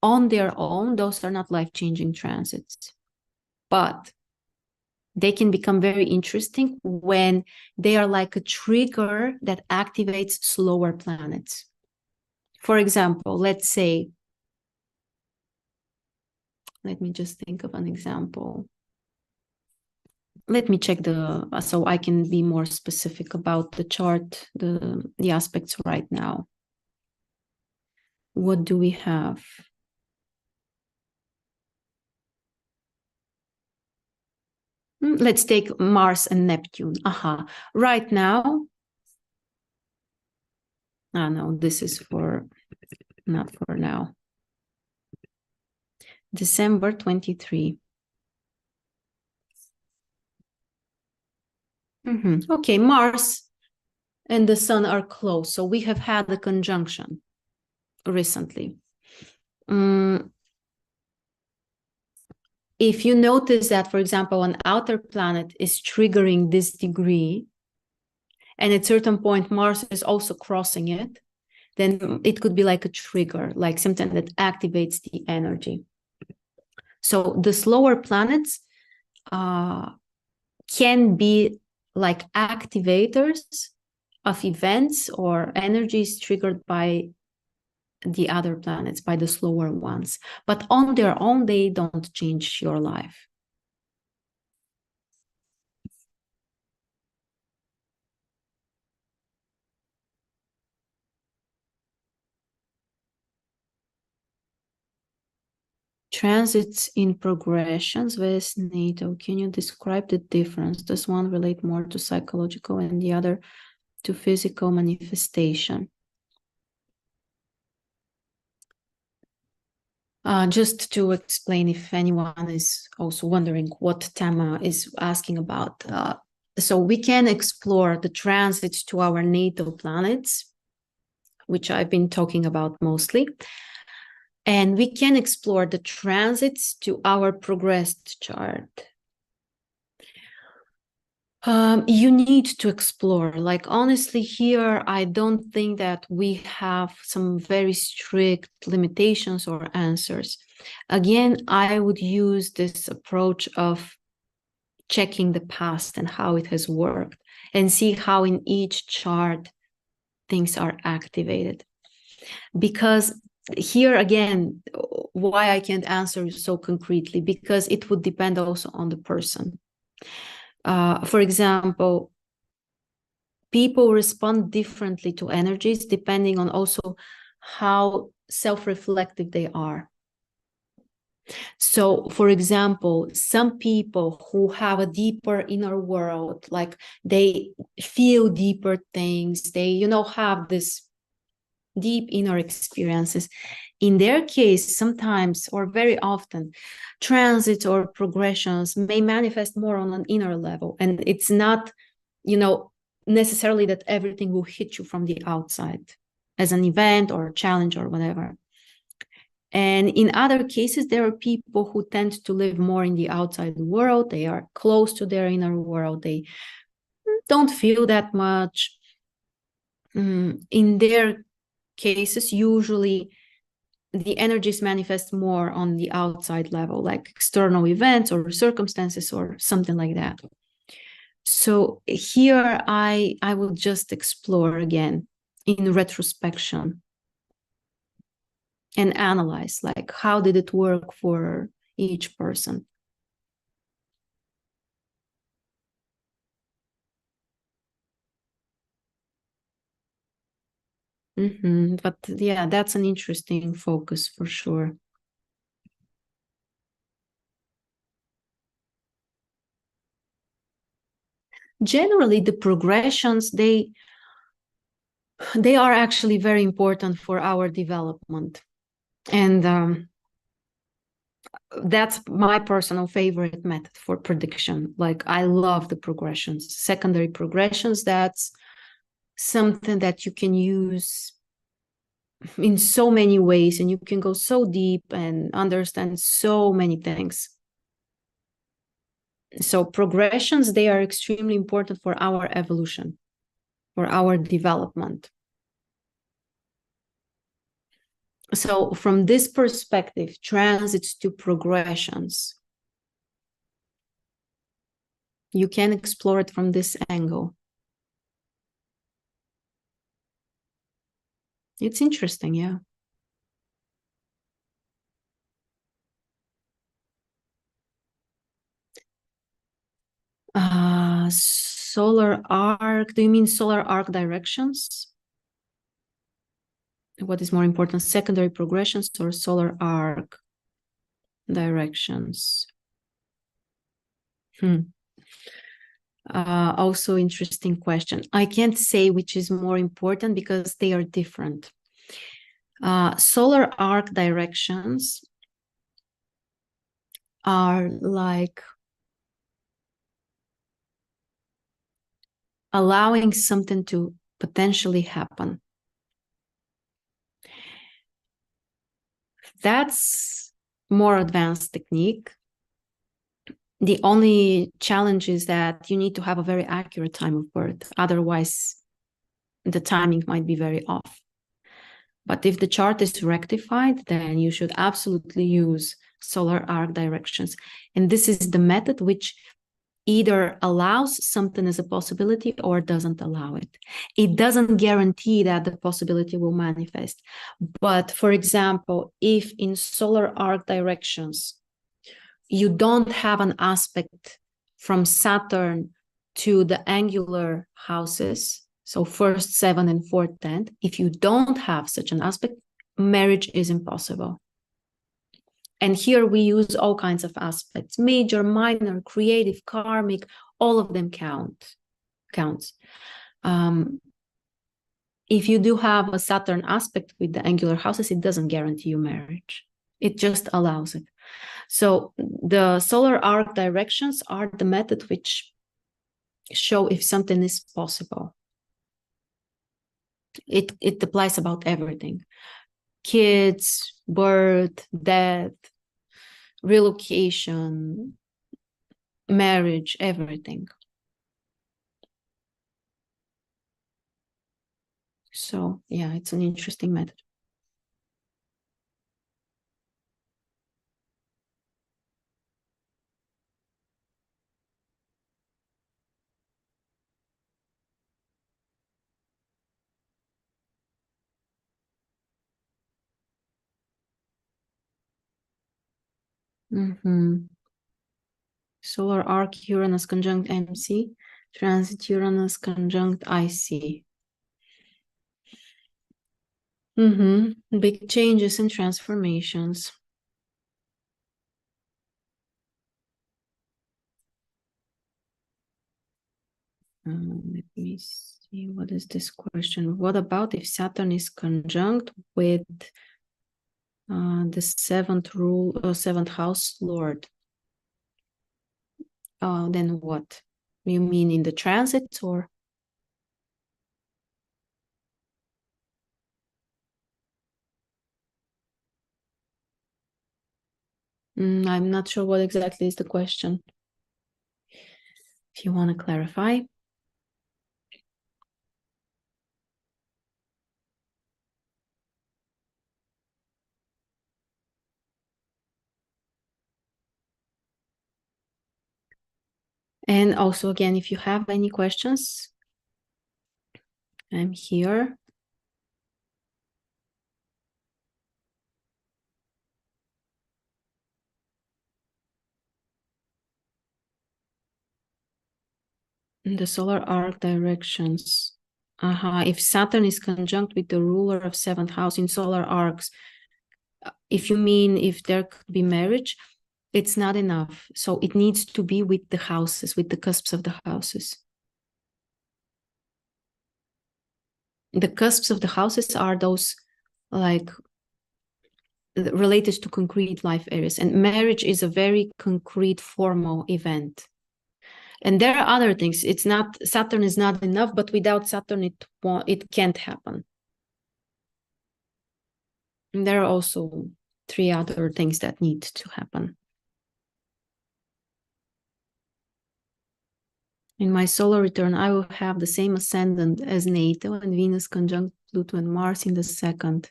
on their own, those are not life-changing transits. But they can become very interesting when they are like a trigger that activates slower planets. For example, let's say, let me just think of an example. Let me check so I can be more specific about the chart, the aspects right now. What do we have? Let's take Mars and Neptune. Right now, no, this is not for now. December 23. Okay, Mars and the Sun are close, so we have had a conjunction recently. If you notice that, for example, an outer planet is triggering this degree, and at a certain point Mars is also crossing it, then it could be like a trigger, like something that activates the energy. So the slower planets can be like activators of events or energies triggered by the other planets, by the slower ones. But on their own, they don't change your life. Transits in progressions with natal. Can you describe the difference? Does one relate more to psychological and the other to physical manifestation? Just to explain, if anyone is also wondering what Tama is asking about. So we can explore the transits to our natal planets, which I've been talking about mostly. And we can explore the transits to our progressed chart. You need to explore. Like, honestly, here, I don't think that we have some very strict limitations or answers. Again, I would use this approach of checking the past and how it has worked and see how in each chart things are activated. Because here again, why I can't answer so concretely, because it would depend also on the person. For example, people respond differently to energies depending on also how self-reflective they are. So, for example, some people who have a deeper inner world, like they feel deeper things, they, have this deep inner experiences. In their case, sometimes or very often, transits or progressions may manifest more on an inner level. And it's not, necessarily that everything will hit you from the outside as an event or challenge or whatever. And in other cases, there are people who tend to live more in the outside world. They are close to their inner world. They don't feel that much. In their cases, usually the energies manifest more on the outside level, like external events or circumstances or something like that. So here I will just explore again in retrospection and analyze, like, how did it work for each person? But yeah, that's an interesting focus for sure. Generally, the progressions, they They are actually very important for our development. And that's my personal favorite method for prediction. Like, I love the progressions, secondary progressions. That's something that you can use in so many ways, and you can go so deep and understand so many things. So progressions, they are extremely important for our evolution, for our development. So from this perspective, transits to progressions, you can explore it from this angle. It's interesting, yeah. Solar arc, do you mean solar arc directions? What is more important, secondary progressions or solar arc directions? Also interesting question. I can't say which is more important because they are different. Solar arc directions are like allowing something to potentially happen. That's more advanced technique. The only challenge is that you need to have a very accurate time of birth. Otherwise, the timing might be very off. But if the chart is rectified, then you should absolutely use solar arc directions. And this is the method which either allows something as a possibility or doesn't allow it. It doesn't guarantee that the possibility will manifest. But for example, if in solar arc directions, you don't have an aspect from Saturn to the angular houses, so first 7 and fourth 10, if you don't have such an aspect, marriage is impossible. And here we use all kinds of aspects, major, minor, creative, karmic, all of them counts. If you do have a Saturn aspect with the angular houses, it doesn't guarantee you marriage. It just allows it. So the solar arc directions are the method which show if something is possible. It applies about everything. Kids, birth, death, relocation, marriage, everything. So yeah, it's an interesting method. Solar arc Uranus conjunct MC, transit Uranus conjunct IC. Big changes and transformations. Let me see, what is this question? What about if Saturn is conjunct with the seventh house Lord? Then what? You mean in the transits or? I'm not sure what exactly is the question. If you want to clarify. And also, again, if you have any questions, I'm here. The solar arc directions. If Saturn is conjunct with the ruler of seventh house in solar arcs, if you mean if there could be marriage, it's not enough. So it needs to be with the houses, with the cusps of the houses. the cusps of the houses are those like related to concrete life areas, and marriage is a very concrete formal event. And there are other things. It's not, Saturn is not enough, but without Saturn it can't happen. And there are also 3 other things that need to happen. In my solar return, I will have the same ascendant as natal, and Venus conjunct Pluto and Mars in the 2nd.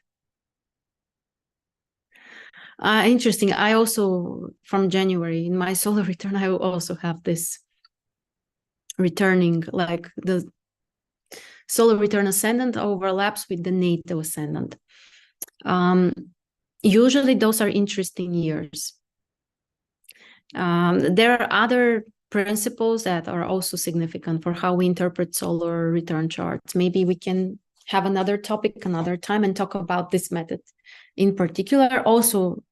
Interesting. I also, from January, in my solar return, I will also have this returning, like the solar return ascendant overlaps with the natal ascendant. Usually those are interesting years. There are other principles that are also significant for how we interpret solar return charts. Maybe we can have another topic another time and talk about this method in particular. Also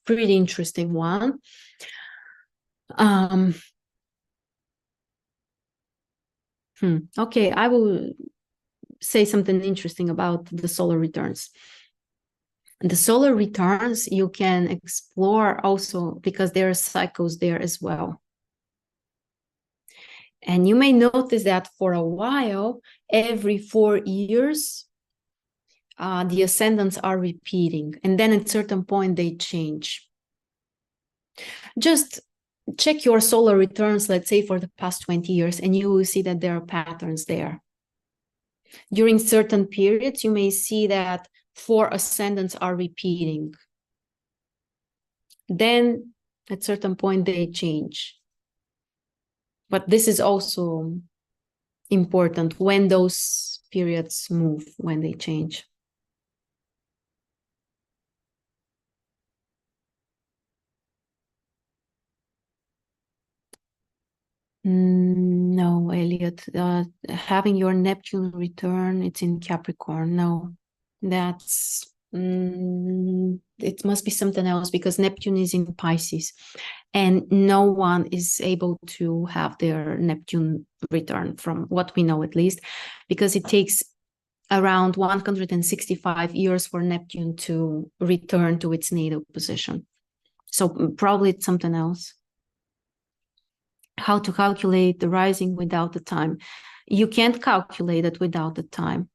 pretty interesting one. Okay, I will say something interesting about the solar returns. The solar returns you can explore also because there are cycles there as well. And you may notice that for a while, every 4 years, the ascendants are repeating. And then at a certain point, they change. Just check your solar returns, let's say, for the past 20 years, and you will see that there are patterns there. During certain periods, you may see that 4 ascendants are repeating. Then at a certain point, they change. But this is also important when those periods move, when they change. No, Elliot, having your Neptune return, it's in Capricorn. No, that's, it must be something else because Neptune is in Pisces and no one is able to have their Neptune return, from what we know at least, because it takes around 165 years for Neptune to return to its natal position. So probably it's something else. How to calculate the rising without the time? You can't calculate it without the time,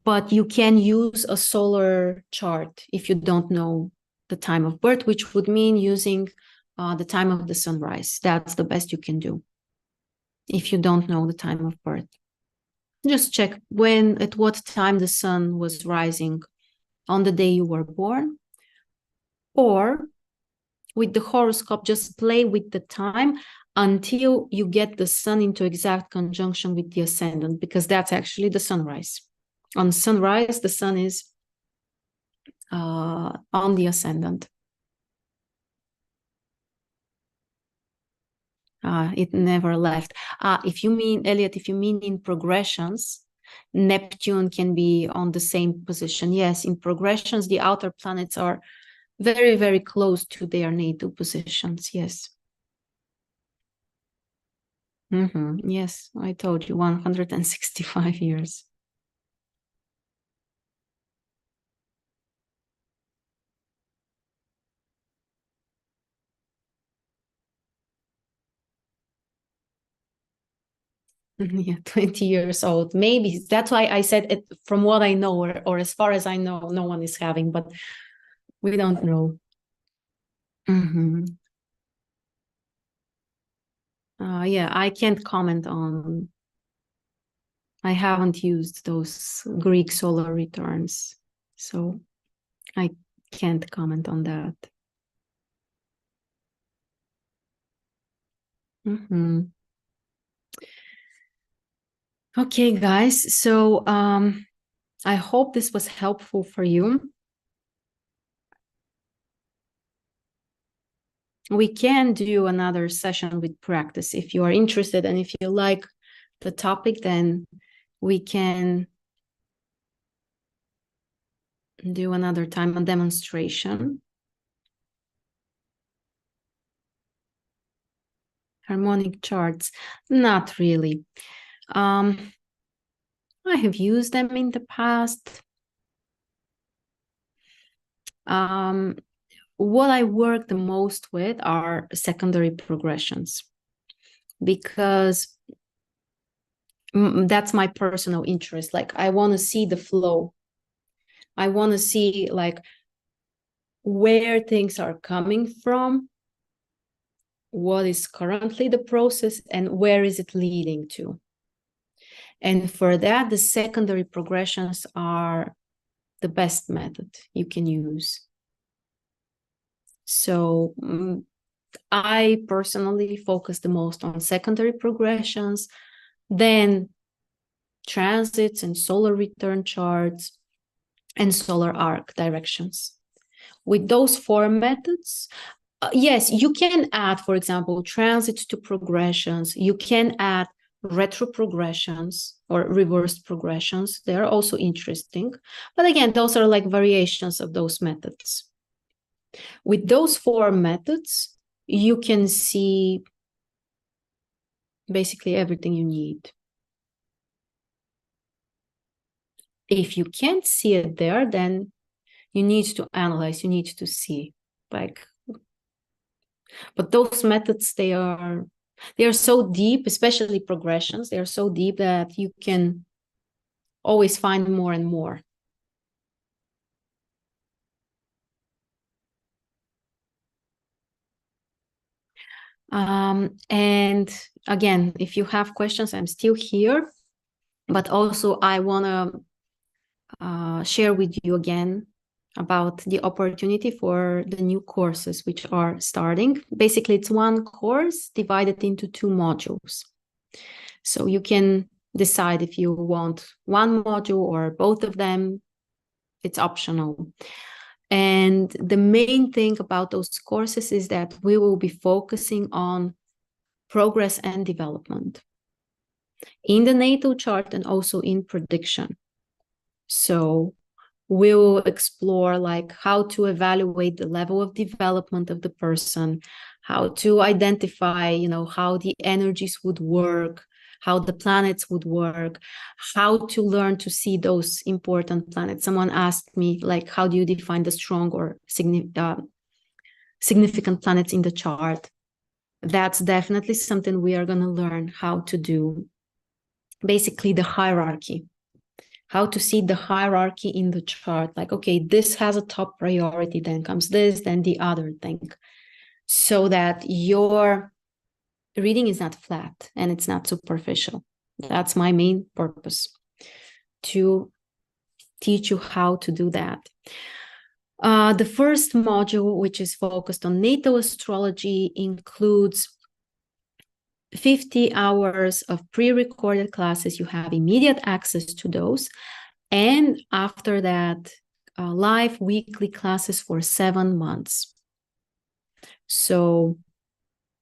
but you can use a solar chart if you don't know the time of birth, which would mean using the time of the sunrise. That's the best you can do if you don't know the time of birth. Just check at what time the sun was rising on the day you were born, or with the horoscope, just play with the time until you get the sun into exact conjunction with the ascendant, because that's actually the sunrise. On sunrise, the sun is on the ascendant. It never left. If you mean, Elliot, if you mean in progressions, Neptune can be on the same position. Yes, in progressions, the outer planets are very, very close to their natal positions. Yes. Yes, I told you, 165 years. Yeah, 20 years old. Maybe that's why I said it, from what I know, or as far as I know, no one is having, but we don't know. Yeah, I can't comment on, I haven't used those Greek solar returns, so I can't comment on that. Okay, guys, so I hope this was helpful for you. We can do another session with practice if you are interested, and if you like the topic, then we can do another time a demonstration. Harmonic charts, not really. I have used them in the past. What I work the most with are secondary progressions, because that's my personal interest. Like, I want to see the flow. I want to see like where things are coming from, what is currently the process, and where is it leading to. And for that, the secondary progressions are the best method you can use. So I personally focus the most on secondary progressions, then transits and solar return charts and solar arc directions. With those four methods, yes, you can add, for example, transits to progressions. You can add retro progressions or reversed progressions. They're also interesting. But again, those are like variations of those methods. With those four methods, you can see basically everything you need. If you can't see it there, then you need to analyze, you need to see. Like, but those methods, they are so deep, especially progressions. They are so deep that you can always find more and more. And again, if you have questions, I'm still here. But also, I want to share with you again about the opportunity for the new courses which are starting. Basically, it's one course divided into 2 modules. So you can decide if you want one module or both of them. It's optional. And the main thing about those courses is that we will be focusing on progress and development in the natal chart and also in prediction. So we'll explore like how to evaluate the level of development of the person, how to identify, you know, how the energies would work, how the planets would work, how to learn to see those important planets. Someone asked me, like, how do you define the strong or significant planets in the chart? That's definitely something we are going to learn how to do. Basically, the hierarchy, how to see the hierarchy in the chart. Like, okay, this has a top priority, then comes this, then the other thing, so that your reading is not flat and it's not superficial. That's my main purpose, to teach you how to do that. The first module, which is focused on natal astrology, includes 50 hours of pre-recorded classes. You have immediate access to those. And after that, live weekly classes for 7 months. So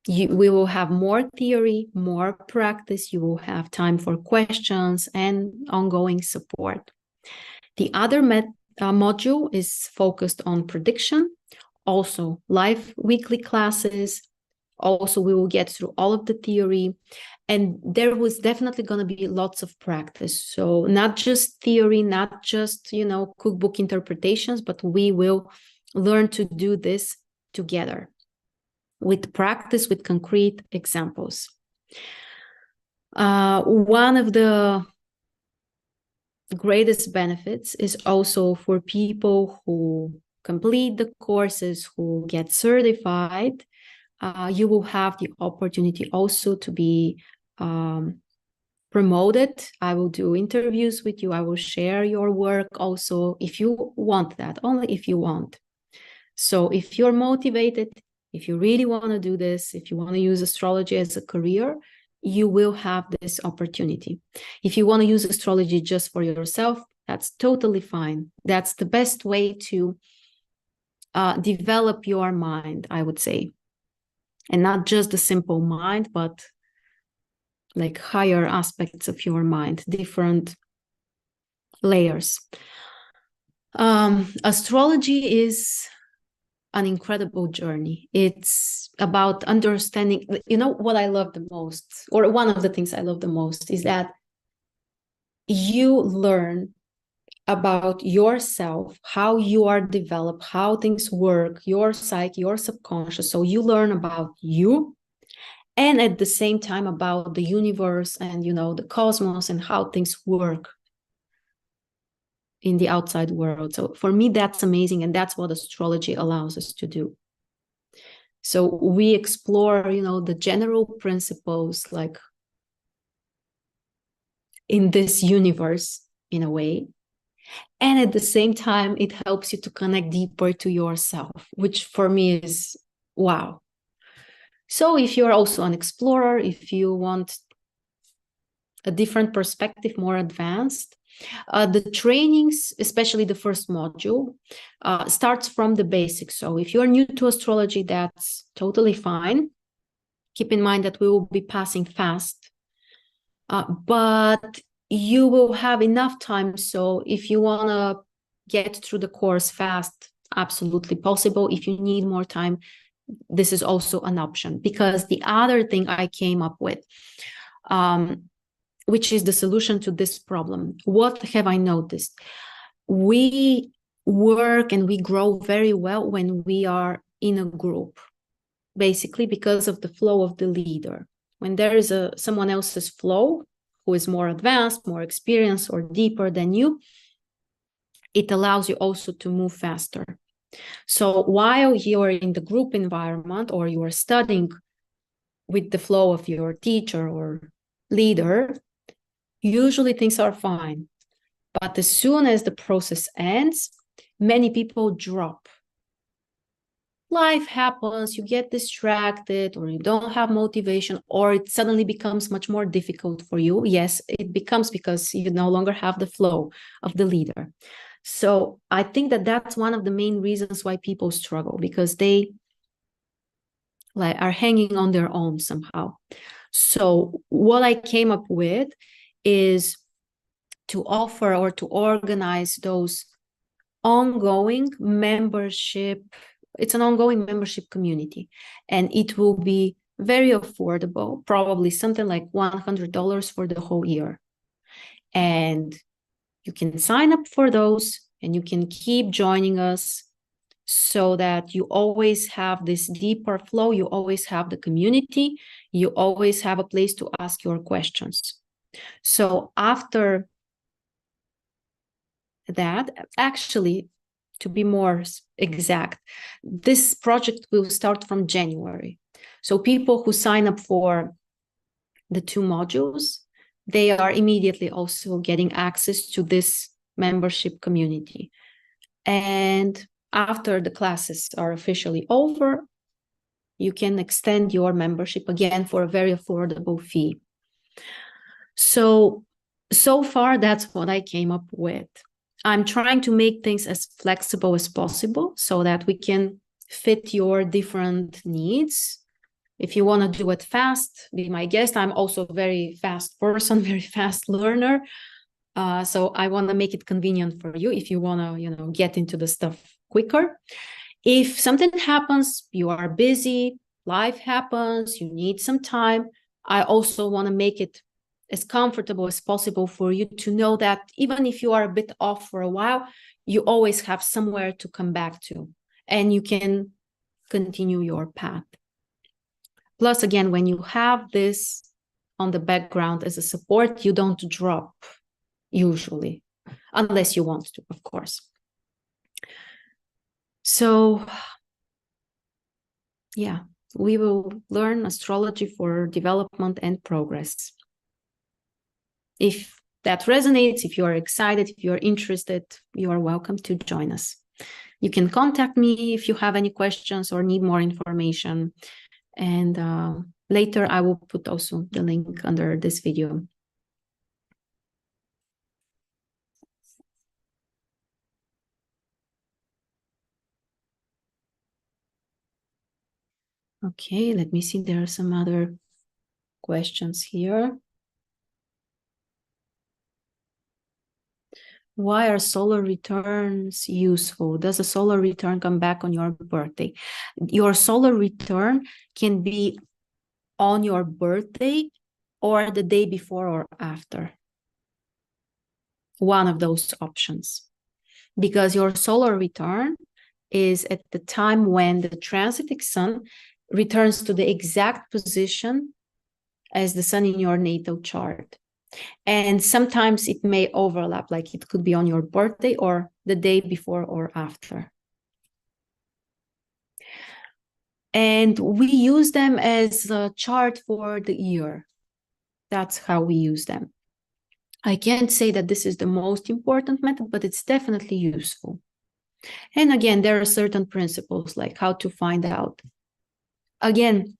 we will have more theory, more practice. You will have time for questions and ongoing support. The other module is focused on prediction, also live weekly classes. Also, we will get through all of the theory, and there was definitely going to be lots of practice. So not just theory, not just, you know, cookbook interpretations, but we will learn to do this together with practice, with concrete examples. One of the greatest benefits is also for people who complete the courses, who get certified. You will have the opportunity also to be promoted. I will do interviews with you. I will share your work also, if you want that, only if you want. So if you're motivated, if you really want to do this, if you want to use astrology as a career, you will have this opportunity. If you want to use astrology just for yourself, that's totally fine. That's the best way to develop your mind, I would say. And not just the simple mind, but like higher aspects of your mind, different layers. Astrology is an incredible journey. It's about understanding, you know, what I love the most, or one of the things I love the most, is that you learn about yourself, how you are developed, how things work, your psyche, your subconscious. So you learn about you, and at the same time about the universe and, you know, the cosmos and how things work in the outside world. So for me, that's amazing. And that's what astrology allows us to do. So we explore, you know, the general principles, like in this universe, in a way. And at the same time, it helps you to connect deeper to yourself, which for me is wow. So if you're also an explorer, if you want a different perspective, more advanced, the trainings, especially the first module, starts from the basics. So if you're new to astrology, that's totally fine. Keep in mind that we will be passing fast, but you will have enough time. So if you want to get through the course fast, absolutely possible. If you need more time, this is also an option. Because the other thing I came up with, which is the solution to this problem, what have I noticed? We work and we grow very well when we are in a group, basically because of the flow of the leader. When there is someone else's flow who is more advanced, more experienced, or deeper than you, it allows you also to move faster. So while you're in the group environment or you are studying with the flow of your teacher or leader, usually things are fine. But as soon as the process ends, many people drop. Life happens, you get distracted, or you don't have motivation, or it suddenly becomes much more difficult for you. Yes, it becomes because you no longer have the flow of the leader. So I think that that's one of the main reasons why people struggle, because they are hanging on their own somehow. So what I came up with is to offer or to organize those ongoing membership. It's an ongoing membership community, and it will be very affordable, probably something like $100 for the whole year. And you can sign up for those and you can keep joining us, so that you always have this deeper flow, you always have the community, you always have a place to ask your questions. So after that, actually, to be more exact, this project will start from January. So people who sign up for the 2 modules, they are immediately also getting access to this membership community. And after the classes are officially over, you can extend your membership again for a very affordable fee. So far, that's what I came up with. I'm trying to make things as flexible as possible so that we can fit your different needs. If you want to do it fast, be my guest. I'm also a very fast person, very fast learner. So I want to make it convenient for you if you want to, get into the stuff quicker. If something happens, you are busy, life happens, you need some time, I also want to make it as comfortable as possible for you to know that even if you are a bit off for a while, you always have somewhere to come back to, and you can continue your path. Plus, again, when you have this on the background as a support, you don't drop, usually, unless you want to, of course. So, yeah, we will learn astrology for development and progress. If that resonates, if you are excited, if you are interested, you are welcome to join us. You can contact me if you have any questions or need more information. And later I will put also the link under this video. Okay, let me see. There are some other questions here. Why are solar returns useful? Does a solar return come back on your birthday? Your solar return can be on your birthday or the day before or after. one of those options, because your solar return is at the time when the transiting sun returns to the exact position as the sun in your natal chart. And sometimes it may overlap, like it could be on your birthday or the day before or after. And we use them as a chart for the year. That's how we use them. I can't say that this is the most important method, but it's definitely useful. And again, there are certain principles like how to find out. Again,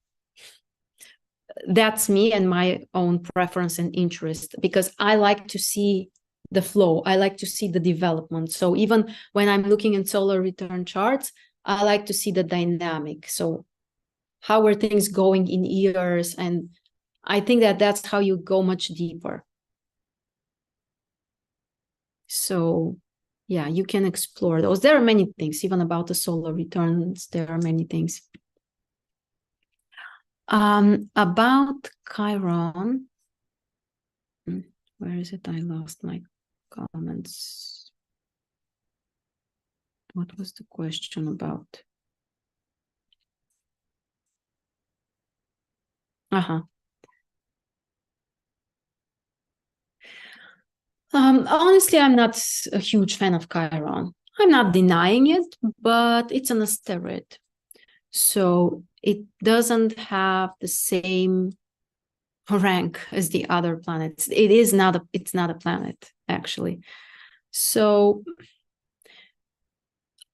that's me and my own preference and interest, because I like to see the flow. I like to see the development. So even when I'm looking at solar return charts, I like to see the dynamic. So how are things going in years? And I think that that's how you go much deeper. So yeah, you can explore those. There are many things, even about the solar returns, there are many things. About Chiron, where is it? I lost my comments. What was the question about? Honestly, I'm not a huge fan of Chiron. I'm not denying it, but it's an asteroid. So it doesn't have the same rank as the other planets. It's not a planet, actually. So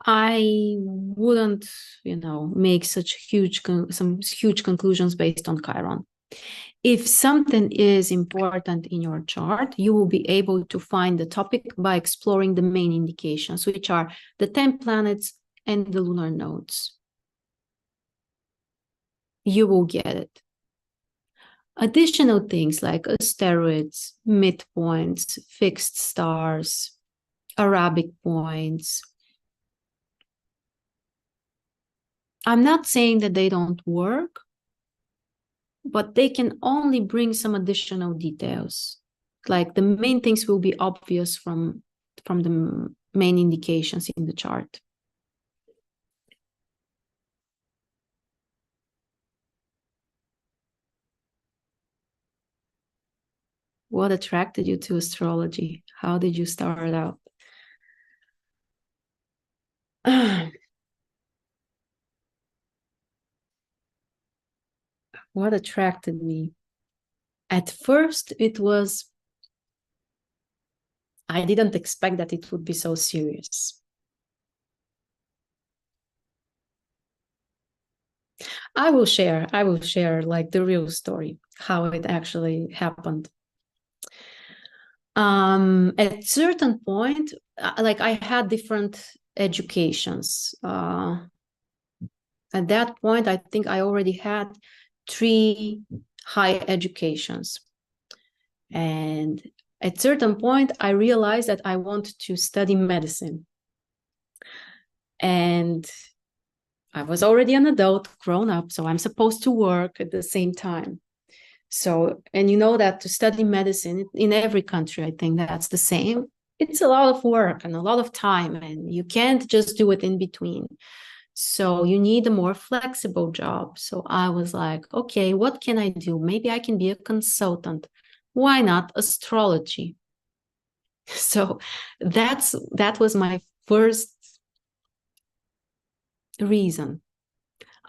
I wouldn't, make some huge conclusions based on Chiron. If something is important in your chart, you will be able to find the topic by exploring the main indications, which are the 10 planets and the lunar nodes. You will get it. Additional things like asteroids, midpoints, fixed stars, Arabic points. I'm not saying that they don't work, but they can only bring some additional details. Like the main things will be obvious from the main indications in the chart. What attracted you to astrology? How did you start out? What attracted me? At first, I didn't expect that it would be so serious. I will share like the real story, how it actually happened. At certain point, like I had different educations. At that point, I think I already had 3 high educations. And at certain point, I realized that I want to study medicine. And I was already an adult, grown up, so I'm supposed to work at the same time. So, and you know that to study medicine in every country, I think that's the same. It's a lot of work and a lot of time, and you can't just do it in between. So you need a more flexible job. So I was like, okay, what can I do? Maybe I can be a consultant. Why not astrology? So that was my first reason.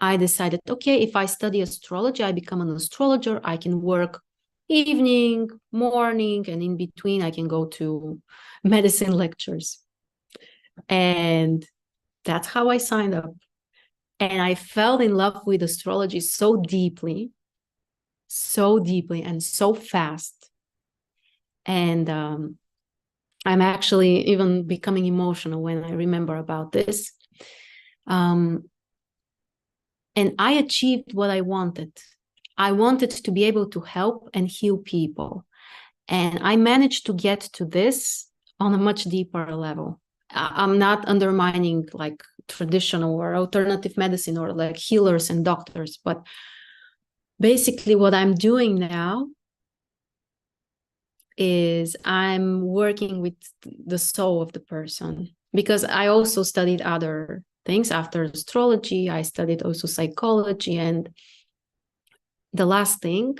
I decided, okay, if I study astrology, I become an astrologer. I can work evening, morning, and in between, I can go to medicine lectures. And that's how I signed up. And I fell in love with astrology so deeply and so fast. And I'm actually even becoming emotional when I remember about this. And I achieved what I wanted. I wanted to be able to help and heal people. And I managed to get to this on a much deeper level. I'm not undermining like traditional or alternative medicine or like healers and doctors, but basically what I'm doing now is I'm working with the soul of the person, because I also studied other things after astrology. I studied also psychology, and the last thing,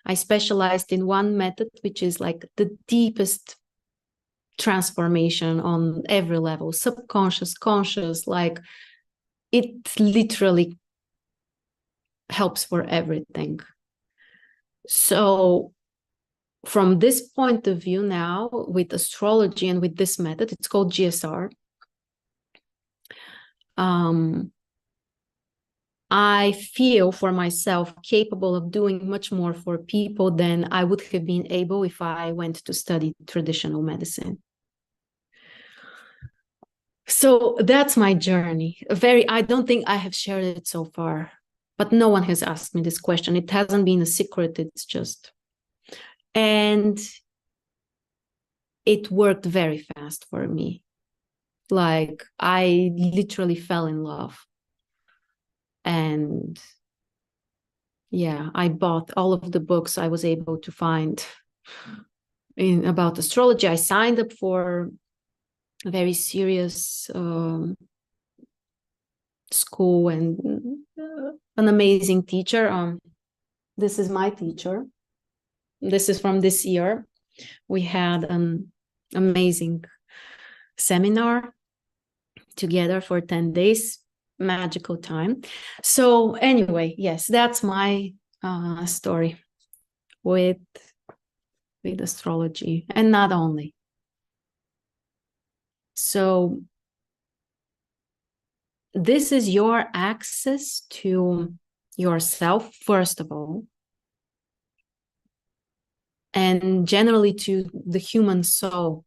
I specialized in one method, which is like the deepest transformation on every level, subconscious, conscious, like it literally helps for everything. So from this point of view now, with astrology and with this method, it's called GSR, I feel for myself capable of doing much more for people than I would have been able if I went to study traditional medicine. So that's my journey. I don't think I have shared it so far, but no one has asked me this question. It hasn't been a secret, it's just. And it worked very fast for me. Like I literally fell in love. And yeah, I bought all of the books I was able to find about astrology. I signed up for a very serious school and an amazing teacher. This is my teacher. This is from this year. We had an amazing seminar together for 10 days, magical time. So anyway, yes, that's my story with astrology, and not only. So this is your access to yourself, first of all, and generally to the human soul.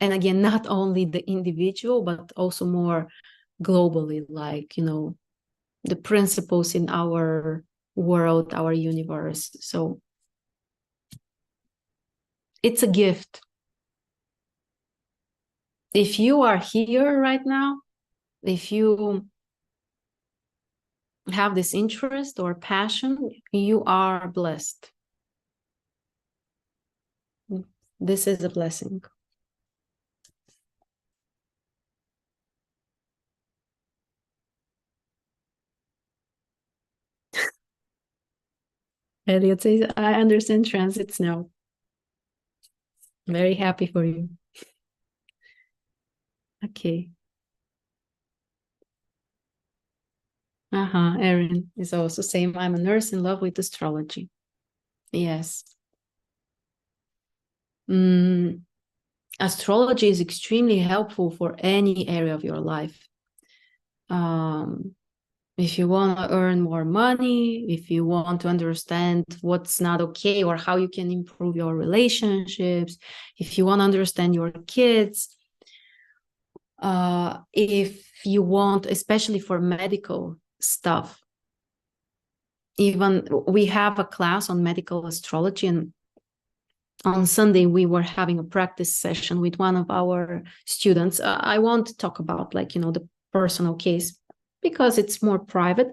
And again, not only the individual, but also more globally, like, you know, the principles in our world, our universe. So it's a gift. If you are here right now, if you have this interest or passion, you are blessed. This is a blessing. Elliot says, I understand transits now. Very happy for you. Okay. Erin is also saying, I'm a nurse in love with astrology. Yes. Astrology is extremely helpful for any area of your life. If you want to earn more money, if you want to understand what's not okay or how you can improve your relationships, if you want to understand your kids, if you want, especially for medical stuff, even we have a class on medical astrology, and on Sunday we were having a practice session with one of our students. I won't talk about, like, you know, the personal case because it's more private,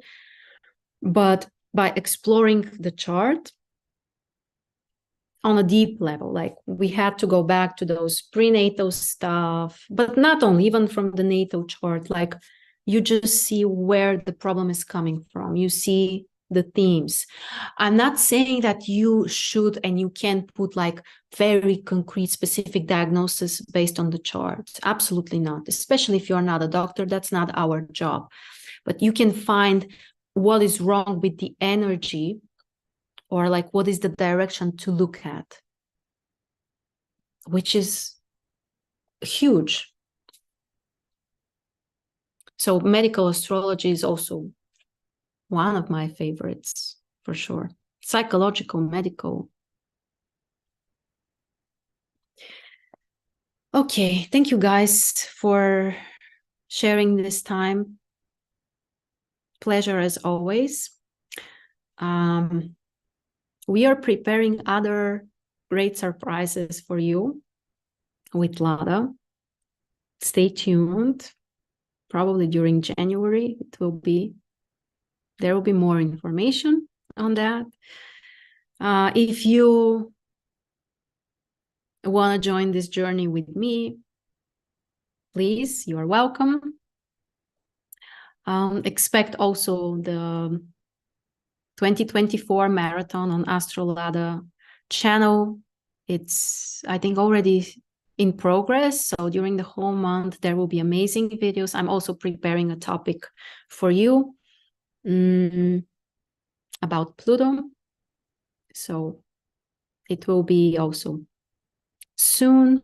but by exploring the chart on a deep level, like we had to go back to those prenatal stuff, but not only, even from the natal chart, like you just see where the problem is coming from. You see the themes. I'm not saying that you should and you can put like very concrete, specific diagnosis based on the charts. Absolutely not, especially if you're not a doctor. That's not our job. But you can find what is wrong with the energy, or like what is the direction to look at, which is huge. So medical astrology is also one of my favorites, for sure. Psychological, medical. Okay, thank you guys for sharing this time. Pleasure as always. We are preparing other great surprises for you with Lada. Stay tuned. Probably during January, there will be more information on that. If you want to join this journey with me, please, you are welcome. Expect also the 2024 marathon on AstroLada channel. It's, I think, already in progress. So during the whole month, there will be amazing videos. I'm also preparing a topic for you about Pluto. So it will be also soon.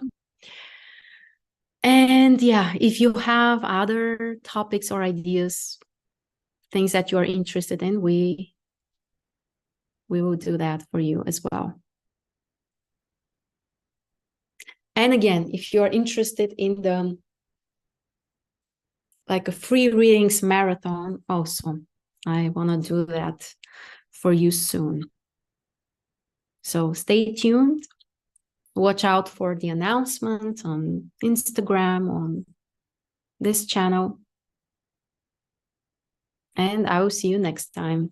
And yeah, if you have other topics or ideas, things that you are interested in, we will do that for you as well. And again, if you're interested in the like a free readings marathon also, I want to do that for you soon. So stay tuned. Watch out for the announcement on Instagram, on this channel. And I will see you next time.